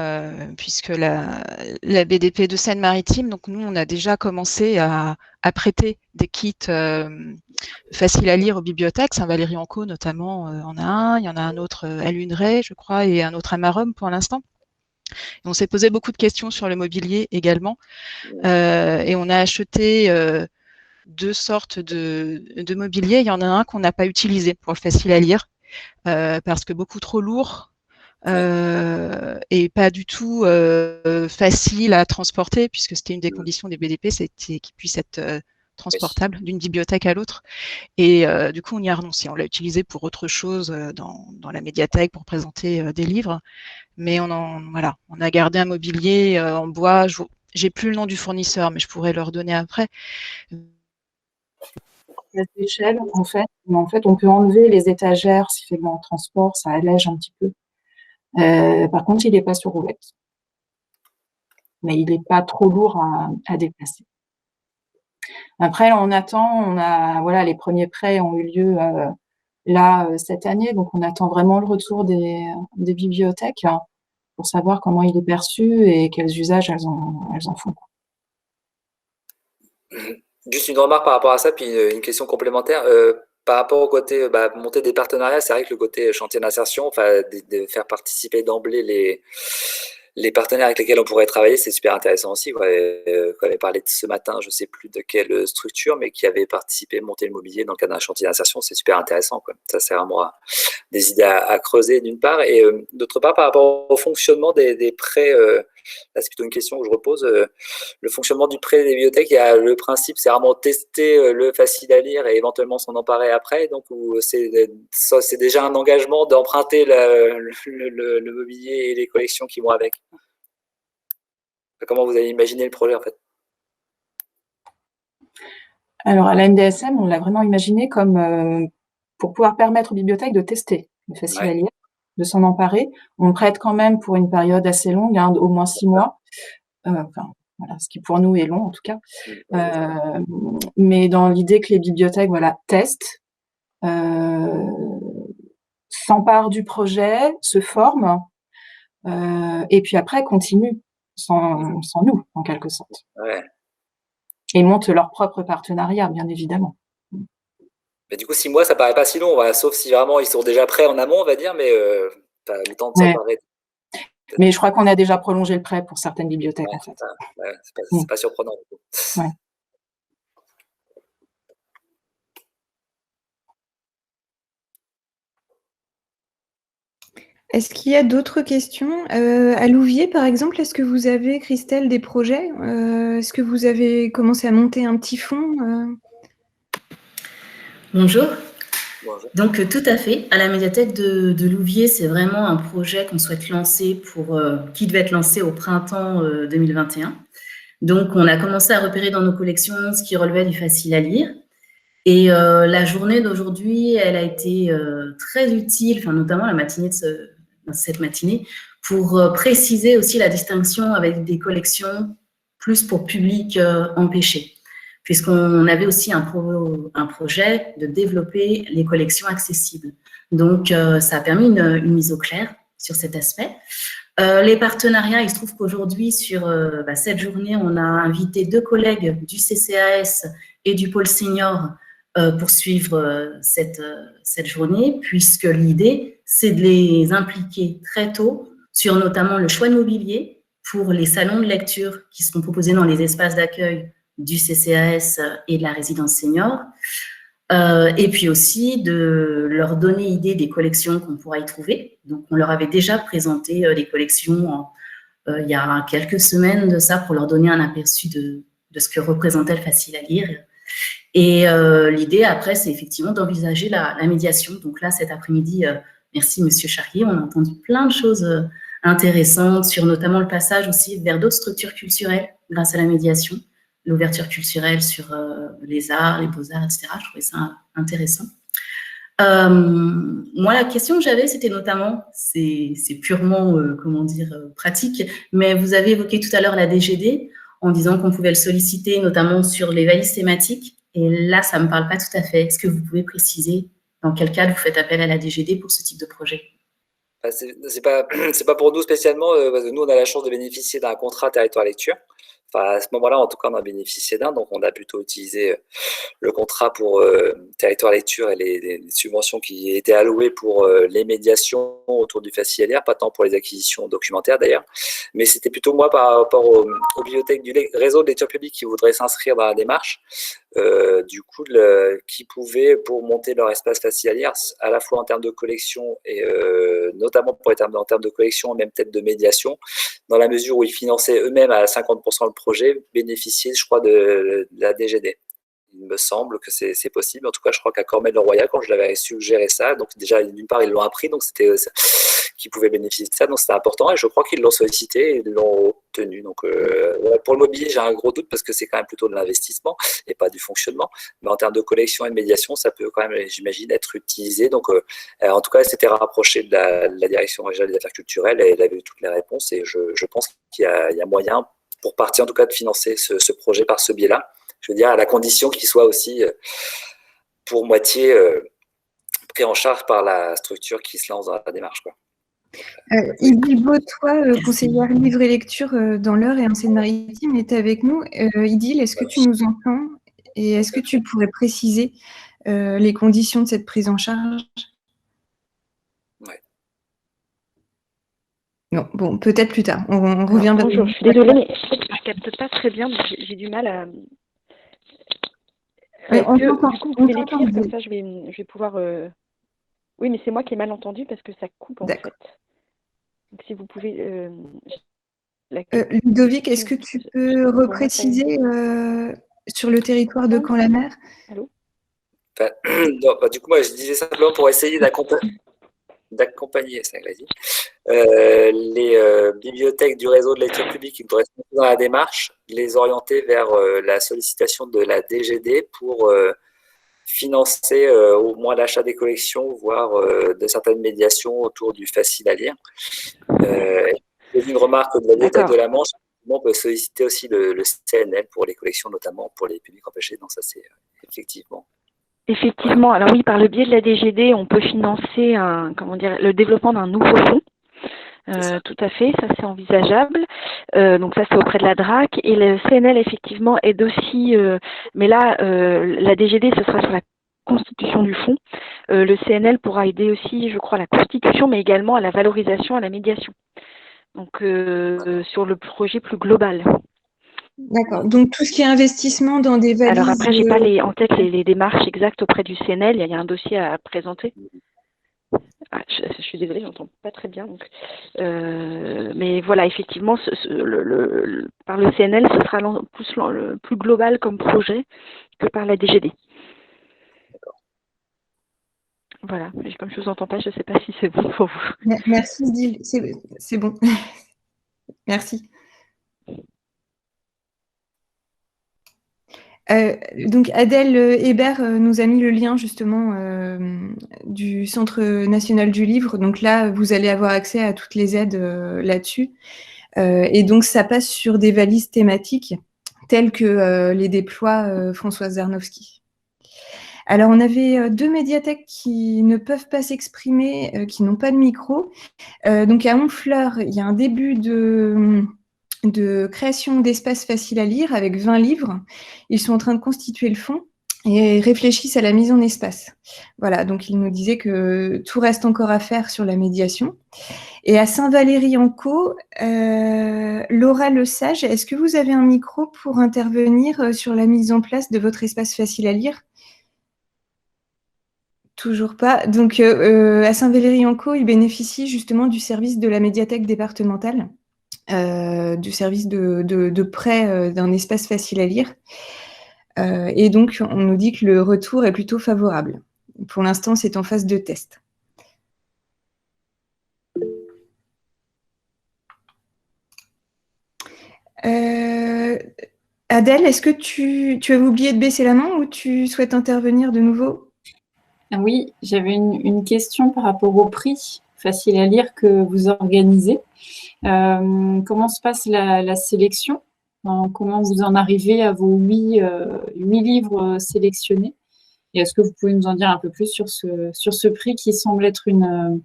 puisque la BDP de Seine-Maritime, donc nous, on a déjà commencé à prêter des kits faciles à lire aux bibliothèques. Saint-Valery-en-Caux, notamment, en a un. Il y en a un autre à Luneray, je crois, et un autre à Maromme pour l'instant. On s'est posé beaucoup de questions sur le mobilier également. Et on a acheté 2 sortes de mobilier. Il y en a un qu'on n'a pas utilisé pour le facile à lire, parce que beaucoup trop lourd. Et pas du tout facile à transporter, puisque c'était une des conditions des BDP, c'était qu'il puisse être transportable d'une bibliothèque à l'autre. Et du coup, on y a renoncé. On l'a utilisé pour autre chose dans la médiathèque, pour présenter des livres. Mais on a gardé un mobilier en bois. J'ai plus le nom du fournisseur, mais je pourrais le redonner après. À l'échelle, en fait, on peut enlever les étagères s'il fait en transport, ça allège un petit peu. Par contre, il n'est pas sur roulette. Mais il n'est pas trop lourd à déplacer. Après, on attend, les premiers prêts ont eu lieu cette année, donc on attend vraiment le retour des bibliothèques pour savoir comment il est perçu et quels usages elles en font. Juste une remarque par rapport à ça, puis une question complémentaire. Par rapport au côté monter des partenariats, c'est vrai que le côté chantier d'insertion, de faire participer d'emblée les partenaires avec lesquels on pourrait travailler, c'est super intéressant aussi. Quand on avait parlé de ce matin, je ne sais plus de quelle structure, mais qui avait participé, monter le mobilier dans le cadre d'un chantier d'insertion, c'est super intéressant, quoi. Ça, c'est vraiment des idées à creuser d'une part, et d'autre part, par rapport au fonctionnement des prêts, là c'est plutôt une question que je repose, le fonctionnement du prêt des bibliothèques, il y a le principe, c'est vraiment tester le facile à lire et éventuellement s'en emparer après, donc c'est déjà un engagement d'emprunter le mobilier et les collections qui vont avec. Comment vous avez imaginé le projet, en fait? Alors, à la MDSM, on l'a vraiment imaginé comme pour pouvoir permettre aux bibliothèques de tester le facile à lire, de s'en emparer. On prête quand même pour une période assez longue, au moins 6 mois. voilà, ce qui pour nous est long en tout cas. Mais dans l'idée que les bibliothèques, voilà, testent, s'emparent du projet, se forment, et puis après continuent sans nous, en quelque sorte. Ouais. Et montent leur propre partenariat, bien évidemment. Mais du coup, 6 mois, ça paraît pas si long, sauf si vraiment ils sont déjà prêts en amont, on va dire, mais le temps de s'emparer. Mais je crois qu'on a déjà prolongé le prêt pour certaines bibliothèques, en fait. C'est pas surprenant. Du coup. Ouais. Est-ce qu'il y a d'autres questions à Louviers, par exemple, est-ce que vous avez, Christelle, des projets est-ce que vous avez commencé à monter un petit fonds Bonjour. Donc, tout à fait. À la médiathèque de Louviers, c'est vraiment un projet qu'on souhaite lancer qui devait être lancé au printemps 2021. Donc, on a commencé à repérer dans nos collections ce qui relevait du facile à lire. Et la journée d'aujourd'hui, elle a été très utile, enfin, notamment la matinée cette matinée, pour préciser aussi la distinction avec des collections plus pour public empêché, puisqu'on avait aussi un projet de développer les collections accessibles. Donc, ça a permis une mise au clair sur cet aspect. Les partenariats, il se trouve qu'aujourd'hui, sur cette journée, on a invité 2 collègues du CCAS et du pôle senior pour suivre cette journée, puisque l'idée, c'est de les impliquer très tôt sur notamment le choix de mobilier pour les salons de lecture qui seront proposés dans les espaces d'accueil du CCAS et de la résidence senior, et puis aussi de leur donner idée des collections qu'on pourra y trouver. Donc, on leur avait déjà présenté les collections il y a quelques semaines de ça pour leur donner un aperçu de ce que représentait le facile à lire. Et l'idée, après, c'est effectivement d'envisager la médiation. Donc là, cet après-midi, merci Monsieur Charrier, on a entendu plein de choses intéressantes sur notamment le passage aussi vers d'autres structures culturelles grâce à la médiation, l'ouverture culturelle sur les arts, les beaux-arts, etc. Je trouvais ça intéressant. Moi, la question que j'avais, c'était notamment, c'est purement, pratique, mais vous avez évoqué tout à l'heure la DGD en disant qu'on pouvait le solliciter, notamment sur les valises thématiques. Et là, ça ne me parle pas tout à fait. Est-ce que vous pouvez préciser dans quel cadre vous faites appel à la DGD pour ce type de projet? C'est pas pour nous spécialement, parce que nous, on a la chance de bénéficier d'un contrat territoire lecture. Enfin, à ce moment-là, en tout cas, on a bénéficié d'un, donc on a plutôt utilisé le contrat pour territoire lecture et les subventions qui étaient allouées pour les médiations autour du facile à lire, pas tant pour les acquisitions documentaires d'ailleurs, mais c'était plutôt moi par rapport aux bibliothèques du réseau de lecture publique qui voudraient s'inscrire dans la démarche, du coup, qui pouvaient, pour monter leur espace facile à lire, à la fois en termes de collection et notamment en termes de collection, même peut-être de médiation, dans la mesure où ils finançaient eux-mêmes à 50% le projet, bénéficier, je crois, de la DGD. Il me semble que c'est possible. En tout cas, je crois qu'à Cormel-le-Royal, quand je l'avais suggéré ça, donc déjà, d'une part, ils l'ont appris, donc c'était qu'ils pouvaient bénéficier de ça, donc c'était important, et je crois qu'ils l'ont sollicité et ils l'ont obtenu. Donc, pour le mobilier, j'ai un gros doute parce que c'est quand même plutôt de l'investissement et pas du fonctionnement. Mais en termes de collection et de médiation, ça peut quand même, j'imagine, être utilisé. Donc, en tout cas, elle s'était rapprochée de la direction régionale des affaires culturelles et elle avait eu toutes les réponses. Et je pense qu'il y a moyen, pour partie en tout cas, de financer ce projet par ce biais-là. Je veux dire, à la condition qu'il soit aussi pour moitié pris en charge par la structure qui se lance dans la démarche, quoi. Idil Beautois, conseillère livre et lecture dans l'Eure et en Seine-Maritime, est avec nous. Idil, est-ce que tu nous entends? Et est-ce que tu pourrais préciser les conditions de cette prise en charge? Ouais. Non, bon, peut-être plus tard. On revient vers. Bonjour, je suis désolée, mais je ne capte pas très bien, donc j'ai du mal à. Du coup, vous pouvez l'écrire, comme ça je vais pouvoir. Oui, mais c'est moi qui ai mal entendu parce que ça coupe en fait. Donc si vous pouvez. Ludovic, est-ce que tu peux repréciser sur le territoire de Caen-la-Mer? Allô? Non, du coup, moi, je disais simplement pour essayer d'accompagner les bibliothèques du réseau de lecture publique qui voudraient se dans la démarche, les orienter vers la sollicitation de la DGD pour financer au moins l'achat des collections, voire de certaines médiations autour du facile à lire. Une remarque de la bibliothèque de la Manche, typiquement, on peut solliciter aussi le CNL pour les collections, notamment pour les publics empêchés. Donc ça, c'est effectivement. Effectivement. Alors oui, par le biais de la DGD, on peut financer le développement d'un nouveau fonds. Tout à fait, ça c'est envisageable. Donc ça c'est auprès de la DRAC et le CNL effectivement aide aussi, mais là la DGD ce sera sur la constitution du fonds. Le CNL pourra aider aussi, je crois, à la constitution, mais également à la valorisation, à la médiation. Donc sur le projet plus global. D'accord. Donc tout ce qui est investissement dans des valises. Alors après, j'ai pas en tête les démarches exactes auprès du CNL. Il y a un dossier à présenter. Ah, je suis désolée, j'entends pas très bien. Donc, mais voilà, effectivement, par le CNL, ce sera le plus global comme projet que par la DGD. Voilà, comme je vous entends pas, je ne sais pas si c'est bon pour vous. Merci, Odile, c'est bon. Merci. Donc Adèle Hébert nous a mis le lien justement du Centre national du livre. Donc là, vous allez avoir accès à toutes les aides là-dessus. Et donc ça passe sur des valises thématiques telles que les déploie Françoise Zarnowski. Alors on avait 2 médiathèques qui ne peuvent pas s'exprimer, qui n'ont pas de micro. Donc à Honfleur, il y a un début de création d'espaces faciles à lire avec 20 livres. Ils sont en train de constituer le fonds et réfléchissent à la mise en espace. Voilà, donc ils nous disaient que tout reste encore à faire sur la médiation. Et à Saint-Valery-en-Caux, Laura Lesage, est-ce que vous avez un micro pour intervenir sur la mise en place de votre espace facile à lire ? Toujours pas. Donc à Saint-Valery-en-Caux, ils bénéficient justement du service de la médiathèque départementale. Du service de prêt d'un espace facile à lire. Et donc, on nous dit que le retour est plutôt favorable. Pour l'instant, c'est en phase de test. Adèle, est-ce que tu avais oublié de baisser la main ou tu souhaites intervenir de nouveau ? Oui, j'avais une question par rapport au prix facile à lire que vous organisez. Comment se passe la sélection ? Comment vous en arrivez à vos 8 livres sélectionnés ? Et est-ce que vous pouvez nous en dire un peu plus sur ce prix qui semble être une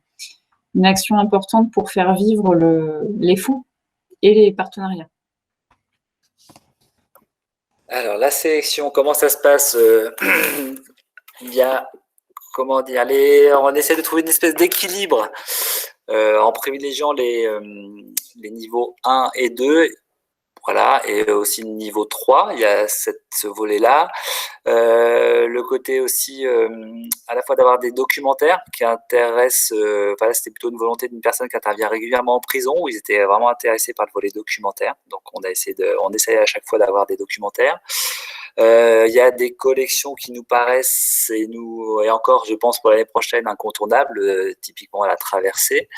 action importante pour faire vivre les fonds et les partenariats ? Alors, la sélection, comment ça se passe ? Il y a, comment dire, on essaie de trouver une espèce d'équilibre en privilégiant les niveaux 1 et 2, voilà, et aussi le niveau 3, il y a ce volet-là. Le côté aussi à la fois d'avoir des documentaires qui intéressent, voilà, c'était plutôt une volonté d'une personne qui intervient régulièrement en prison, où ils étaient vraiment intéressés par le volet documentaire, donc on essaie à chaque fois d'avoir des documentaires. Il y a des collections qui nous paraissent, et encore, je pense, pour l'année prochaine, incontournables, typiquement à la Traversée.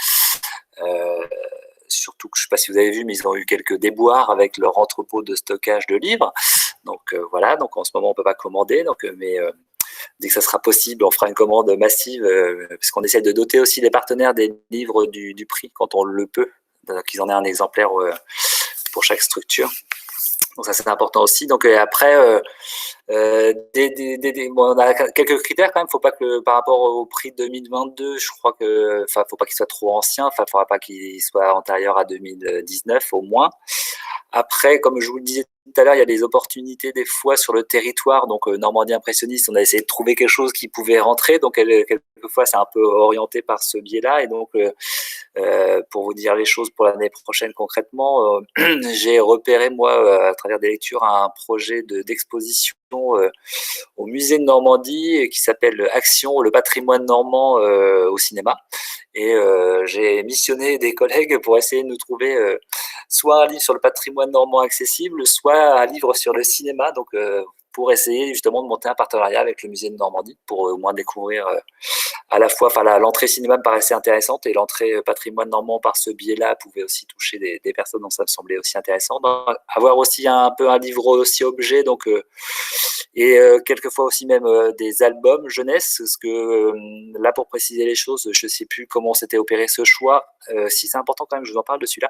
Surtout que je ne sais pas si vous avez vu, mais ils ont eu quelques déboires avec leur entrepôt de stockage de livres. Donc voilà, donc en ce moment, on ne peut pas commander. Mais dès que ça sera possible, on fera une commande massive, parce qu'on essaie de doter aussi les partenaires des livres du prix quand on le peut, qu'ils en aient un exemplaire pour chaque structure. Donc ça, c'est important aussi. Donc après, on a quelques critères quand même. Faut pas que par rapport au prix de 2022, je crois que, faut pas qu'il soit trop ancien. Faudra pas qu'il soit antérieur à 2019 au moins. Après, comme je vous le disais tout à l'heure, il y a des opportunités des fois sur le territoire. Donc Normandie impressionniste, on a essayé de trouver quelque chose qui pouvait rentrer. Donc quelquefois, c'est un peu orienté par ce biais-là. Et donc pour vous dire les choses pour l'année prochaine concrètement, j'ai repéré moi à travers des lectures un projet d'exposition au musée de Normandie qui s'appelle Action, le patrimoine normand au cinéma. Et j'ai missionné des collègues pour essayer de nous trouver soit un livre sur le patrimoine normand accessible, soit un livre sur le cinéma, donc pour essayer justement de monter un partenariat avec le musée de Normandie pour au moins découvrir à la fois, l'entrée cinéma me paraissait intéressante et l'entrée patrimoine normand par ce biais-là pouvait aussi toucher des personnes dont ça me semblait aussi intéressant. Donc, avoir aussi un peu un livre aussi objet, donc et quelquefois aussi même des albums jeunesse, parce que là, pour préciser les choses, je ne sais plus comment s'était opéré ce choix. Si, c'est important quand même, je vous en parle de celui-là.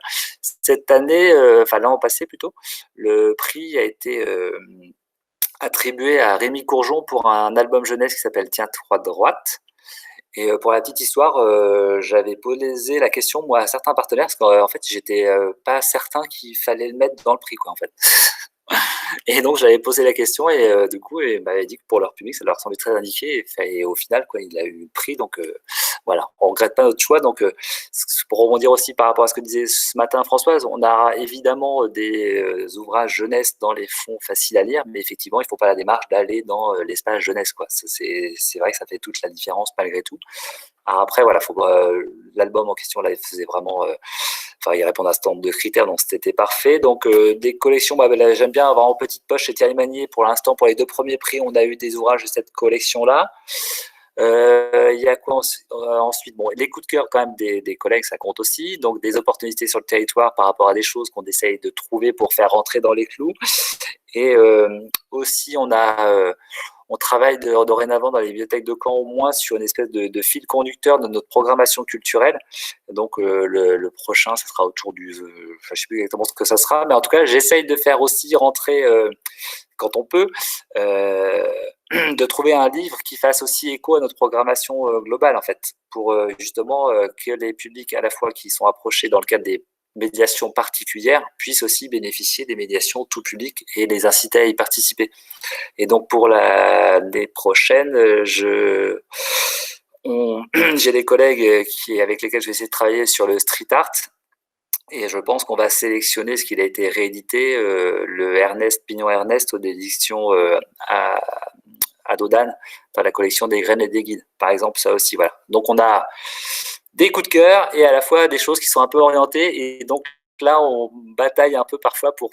Cette année, enfin l'an passé plutôt, le prix a été attribué à Rémi Courgeon pour un album jeunesse qui s'appelle Tiens-toi droite. Et pour la petite histoire, j'avais posé la question moi à certains partenaires parce qu'en fait j'étais pas certain qu'il fallait le mettre dans le prix quoi en fait. Et donc j'avais posé la question et du coup ils m'avaient dit que pour leur public ça leur semblait très indiqué et au final quoi il a eu le prix donc voilà, on regrette pas notre choix. Donc pour rebondir aussi par rapport à ce que disait ce matin Françoise, on a évidemment des ouvrages jeunesse dans les fonds faciles à lire, mais effectivement il faut pas la démarche d'aller dans l'espace jeunesse quoi. C'est vrai que ça fait toute la différence malgré tout. Alors après voilà, l'album en question là il faisait vraiment il répondait à un certain nombre de critères, donc c'était parfait. Donc des collections, là, j'aime bien avoir en petite poche chez Thierry Magnier. Pour l'instant, pour les 2 premiers prix, on a eu des ouvrages de cette collection-là. Il y a quoi ensuite? Bon, les coups de cœur quand même des collègues, ça compte aussi. Donc des opportunités sur le territoire par rapport à des choses qu'on essaye de trouver pour faire rentrer dans les clous. Et aussi, on travaille dorénavant dans les bibliothèques de Caen au moins sur une espèce de fil conducteur de notre programmation culturelle. Donc le prochain, ça sera autour du... je ne sais plus exactement ce que ça sera, mais en tout cas, j'essaye de faire aussi rentrer, quand on peut, de trouver un livre qui fasse aussi écho à notre programmation globale, en fait, pour justement que les publics à la fois qui sont approchés dans le cadre des médiations particulières puissent aussi bénéficier des médiations tout public et les inciter à y participer. Et donc pour l'année prochaine, j'ai des collègues avec lesquels je vais essayer de travailler sur le street art. Et je pense qu'on va sélectionner ce qu'il a été réédité, le Pignon Ernest aux éditions à Dodane, dans la collection des graines et des guides. Par exemple, ça aussi, voilà. Donc on a des coups de cœur et à la fois des choses qui sont un peu orientées. Et donc là, on bataille un peu parfois pour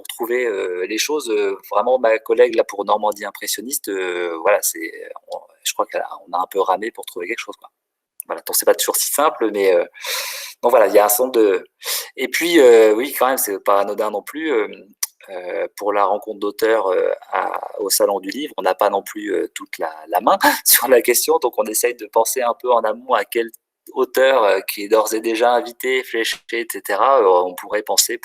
trouver les choses. Vraiment, ma collègue là pour Normandie impressionniste, voilà, je crois qu'on a un peu ramé pour trouver quelque chose, quoi. Voilà, donc c'est pas toujours si simple, mais donc voilà, il y a un certain nombre de. Et puis oui, quand même, c'est pas anodin non plus. Pour la rencontre d'auteurs au Salon du Livre, on n'a pas non plus toute la main sur la question, donc on essaye de penser un peu en amont à quel auteur qui est d'ores et déjà invité, fléché, etc., on pourrait penser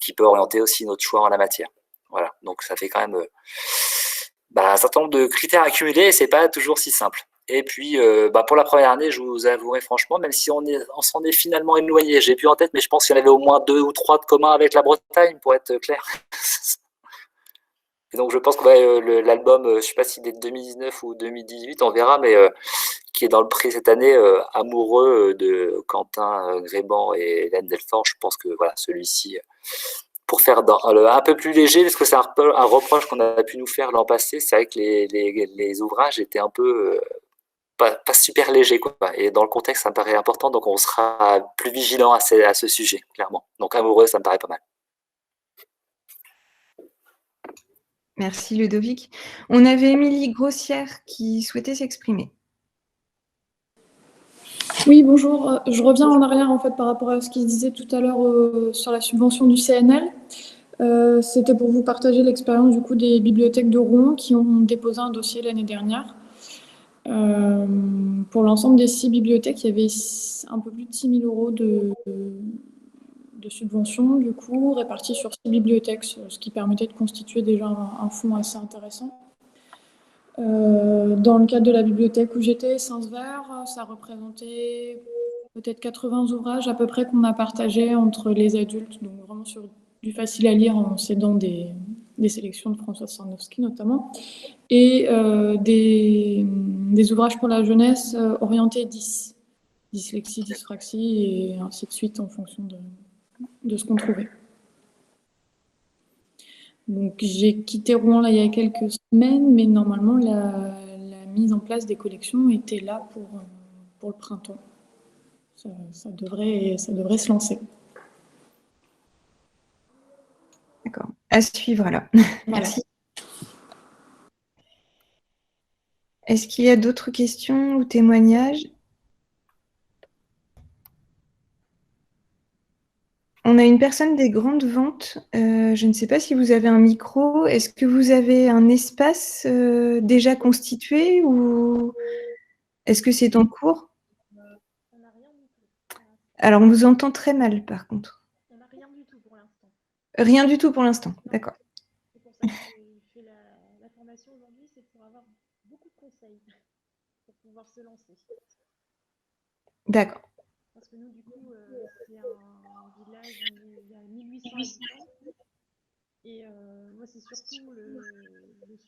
qui peut orienter aussi notre choix en la matière. Voilà, donc ça fait quand même un certain nombre de critères accumulés et c'est pas toujours si simple. Et puis, pour la première année, je vous avouerai franchement, même si on s'en est finalement éloigné, j'ai plus en tête, mais je pense qu'il y en avait au moins 2 ou 3 de communs avec la Bretagne, pour être clair. Et donc, je pense que l'album, je ne sais pas s'il est de 2019 ou 2018, on verra, mais qui est dans le prix cette année, Amoureux de Quentin Gréban et Hélène Delfort, je pense que voilà, celui-ci, pour faire un peu plus léger, parce que c'est un reproche qu'on a pu nous faire l'an passé, c'est vrai que les ouvrages étaient un peu... pas super léger, quoi. Et dans le contexte, ça me paraît important, donc on sera plus vigilant à ce sujet, clairement. Donc Amoureux, ça me paraît pas mal. Merci Ludovic. On avait Émilie Grossière qui souhaitait s'exprimer. Oui, bonjour. Je reviens en arrière en fait par rapport à ce qu'il disait tout à l'heure sur la subvention du CNL. C'était pour vous partager l'expérience du coup des bibliothèques de Rouen qui ont déposé un dossier l'année dernière. Pour l'ensemble des 6 bibliothèques, il y avait un peu plus de 6 000 € de subventions, du coup, répartis sur 6 bibliothèques, ce qui permettait de constituer déjà un fonds assez intéressant. Dans le cadre de la bibliothèque où j'étais, Saint-Sever, ça représentait peut-être 80 ouvrages à peu près qu'on a partagés entre les adultes, donc vraiment sur du facile à lire en s'aidant des sélections de François Sarnowski notamment, et des ouvrages pour la jeunesse orientés 10, dyslexie, dyspraxie et ainsi de suite en fonction de ce qu'on trouvait. Donc j'ai quitté Rouen là, il y a quelques semaines, mais normalement la mise en place des collections était là pour le printemps. Ça devrait se lancer. D'accord. À suivre alors. Voilà. Merci. Est-ce qu'il y a d'autres questions ou témoignages? On on a une personne des grandes ventes. Je ne sais pas si vous avez un micro. Est-ce que vous avez un espace déjà constitué ou est-ce que c'est en cours? Alors, on vous entend très mal, par contre. On n'a rien du tout pour l'instant. Rien du tout pour l'instant, d'accord. C'est pour ça que je fais la formation aujourd'hui, c'est pour avoir beaucoup de conseils pour pouvoir se lancer. D'accord. Parce que nous, du coup, c'est un village où il y a 1800 habitants. Et moi, c'est surtout le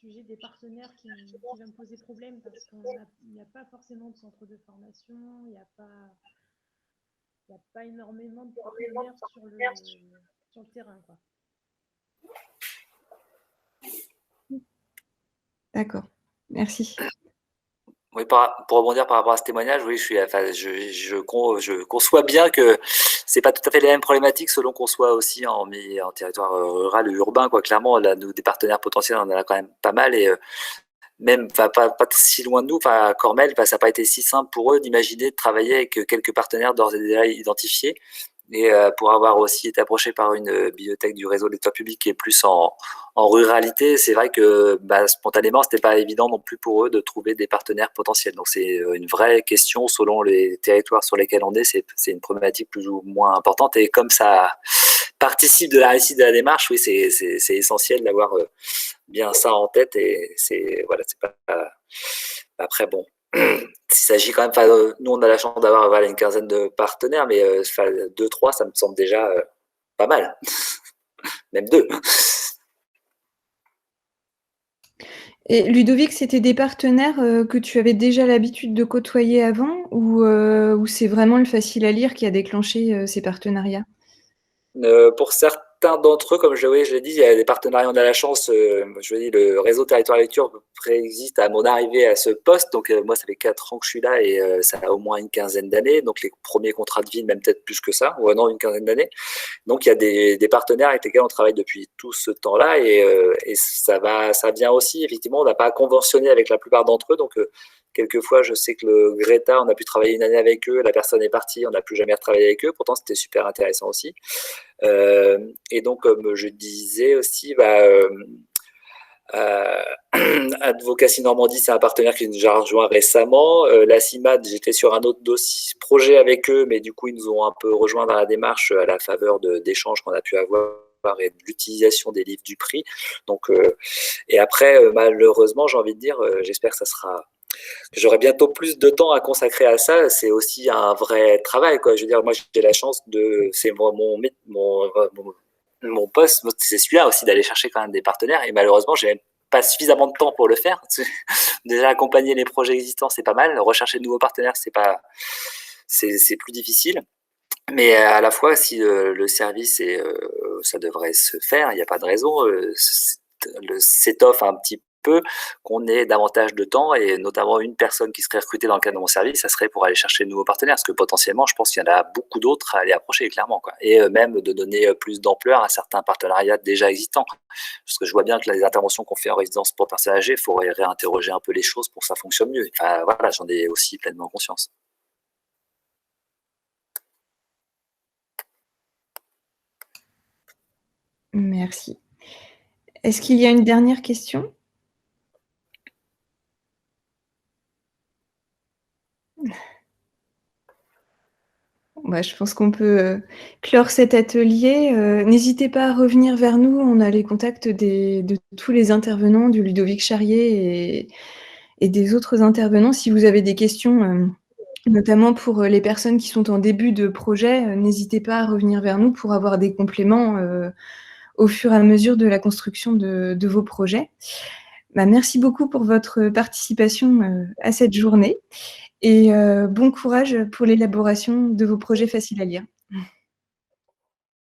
sujet des partenaires qui va me poser problème parce qu'il n'y a pas forcément de centre de formation, il n'y a pas énormément de partenaires sur le terrain, quoi. D'accord, merci. Oui, pour rebondir par rapport à ce témoignage, oui, je conçois bien que c'est pas tout à fait les mêmes problématiques selon qu'on soit aussi en territoire rural ou urbain, quoi. Clairement, là, nous, des partenaires potentiels, on en a quand même pas mal et même pas si loin de nous, à Cormel, ça n'a pas été si simple pour eux d'imaginer de travailler avec quelques partenaires d'ores et déjà identifiés. Et pour avoir aussi été approché par une bibliothèque du réseau des toits publics qui est plus en ruralité, c'est vrai que spontanément, c'était pas évident non plus pour eux de trouver des partenaires potentiels. Donc c'est une vraie question selon les territoires sur lesquels on est, c'est une problématique plus ou moins importante. Et comme ça participe de la réussite de la démarche, oui, c'est essentiel d'avoir bien ça en tête. Et c'est pas après bon. Il s'agit quand même, nous on a la chance d'avoir une quinzaine de partenaires, mais 2-3 ça me semble déjà pas mal, même 2. Et Ludovic, c'était des partenaires que tu avais déjà l'habitude de côtoyer avant ou c'est vraiment le facile à lire qui a déclenché ces partenariats? Pour certains d'entre eux, comme je l'ai dit, il y a des partenariats, on a la chance, le réseau Territoire Lecture préexiste à mon arrivée à ce poste, donc moi ça fait 4 ans que je suis là et ça a au moins une quinzaine d'années, donc les premiers contrats de ville, même peut-être plus que ça, ou non, une quinzaine d'années. Donc il y a des partenaires avec lesquels on travaille depuis tout ce temps-là et ça vient aussi, effectivement, on n'a pas conventionné avec la plupart d'entre eux, donc quelquefois, je sais que le Greta, on a pu travailler une année avec eux, la personne est partie, on n'a plus jamais retravaillé avec eux, pourtant c'était super intéressant aussi. Et donc, comme je disais aussi, Advocacy Normandie, c'est un partenaire qui nous a rejoint récemment. La CIMAD, j'étais sur un autre projet avec eux, mais du coup, ils nous ont un peu rejoint dans la démarche à la faveur d'échanges qu'on a pu avoir et de l'utilisation des livres du prix. Donc, et après, malheureusement, j'ai envie de dire, j'espère que j'aurai bientôt plus de temps à consacrer à ça. C'est aussi un vrai travail, quoi. Je veux dire, moi, j'ai la chance c'est mon poste, c'est celui-là aussi, d'aller chercher quand même des partenaires. Et malheureusement, j'ai pas suffisamment de temps pour le faire. Déjà, accompagner les projets existants, c'est pas mal. Rechercher de nouveaux partenaires, c'est plus difficile. Mais à la fois, si le service ça devrait se faire, il n'y a pas de raison, s'étoffe un petit peu, qu'on ait davantage de temps et notamment une personne qui serait recrutée dans le cadre de mon service, ça serait pour aller chercher de nouveaux partenaires parce que potentiellement, je pense qu'il y en a beaucoup d'autres à aller approcher, clairement, quoi. Et même de donner plus d'ampleur à certains partenariats déjà existants. Parce que je vois bien que les interventions qu'on fait en résidence pour personnes âgées, il faudrait réinterroger un peu les choses pour que ça fonctionne mieux. Enfin, voilà, j'en ai aussi pleinement conscience. Merci. Est-ce qu'il y a une dernière question? Je pense qu'on peut clore cet atelier. N'hésitez pas à revenir vers nous. On a les contacts de tous les intervenants, du Ludovic Charrier et des autres intervenants. Si vous avez des questions, notamment pour les personnes qui sont en début de projet, n'hésitez pas à revenir vers nous pour avoir des compléments au fur et à mesure de la construction de vos projets. Merci beaucoup pour votre participation à cette journée et bon courage pour l'élaboration de vos projets faciles à lire.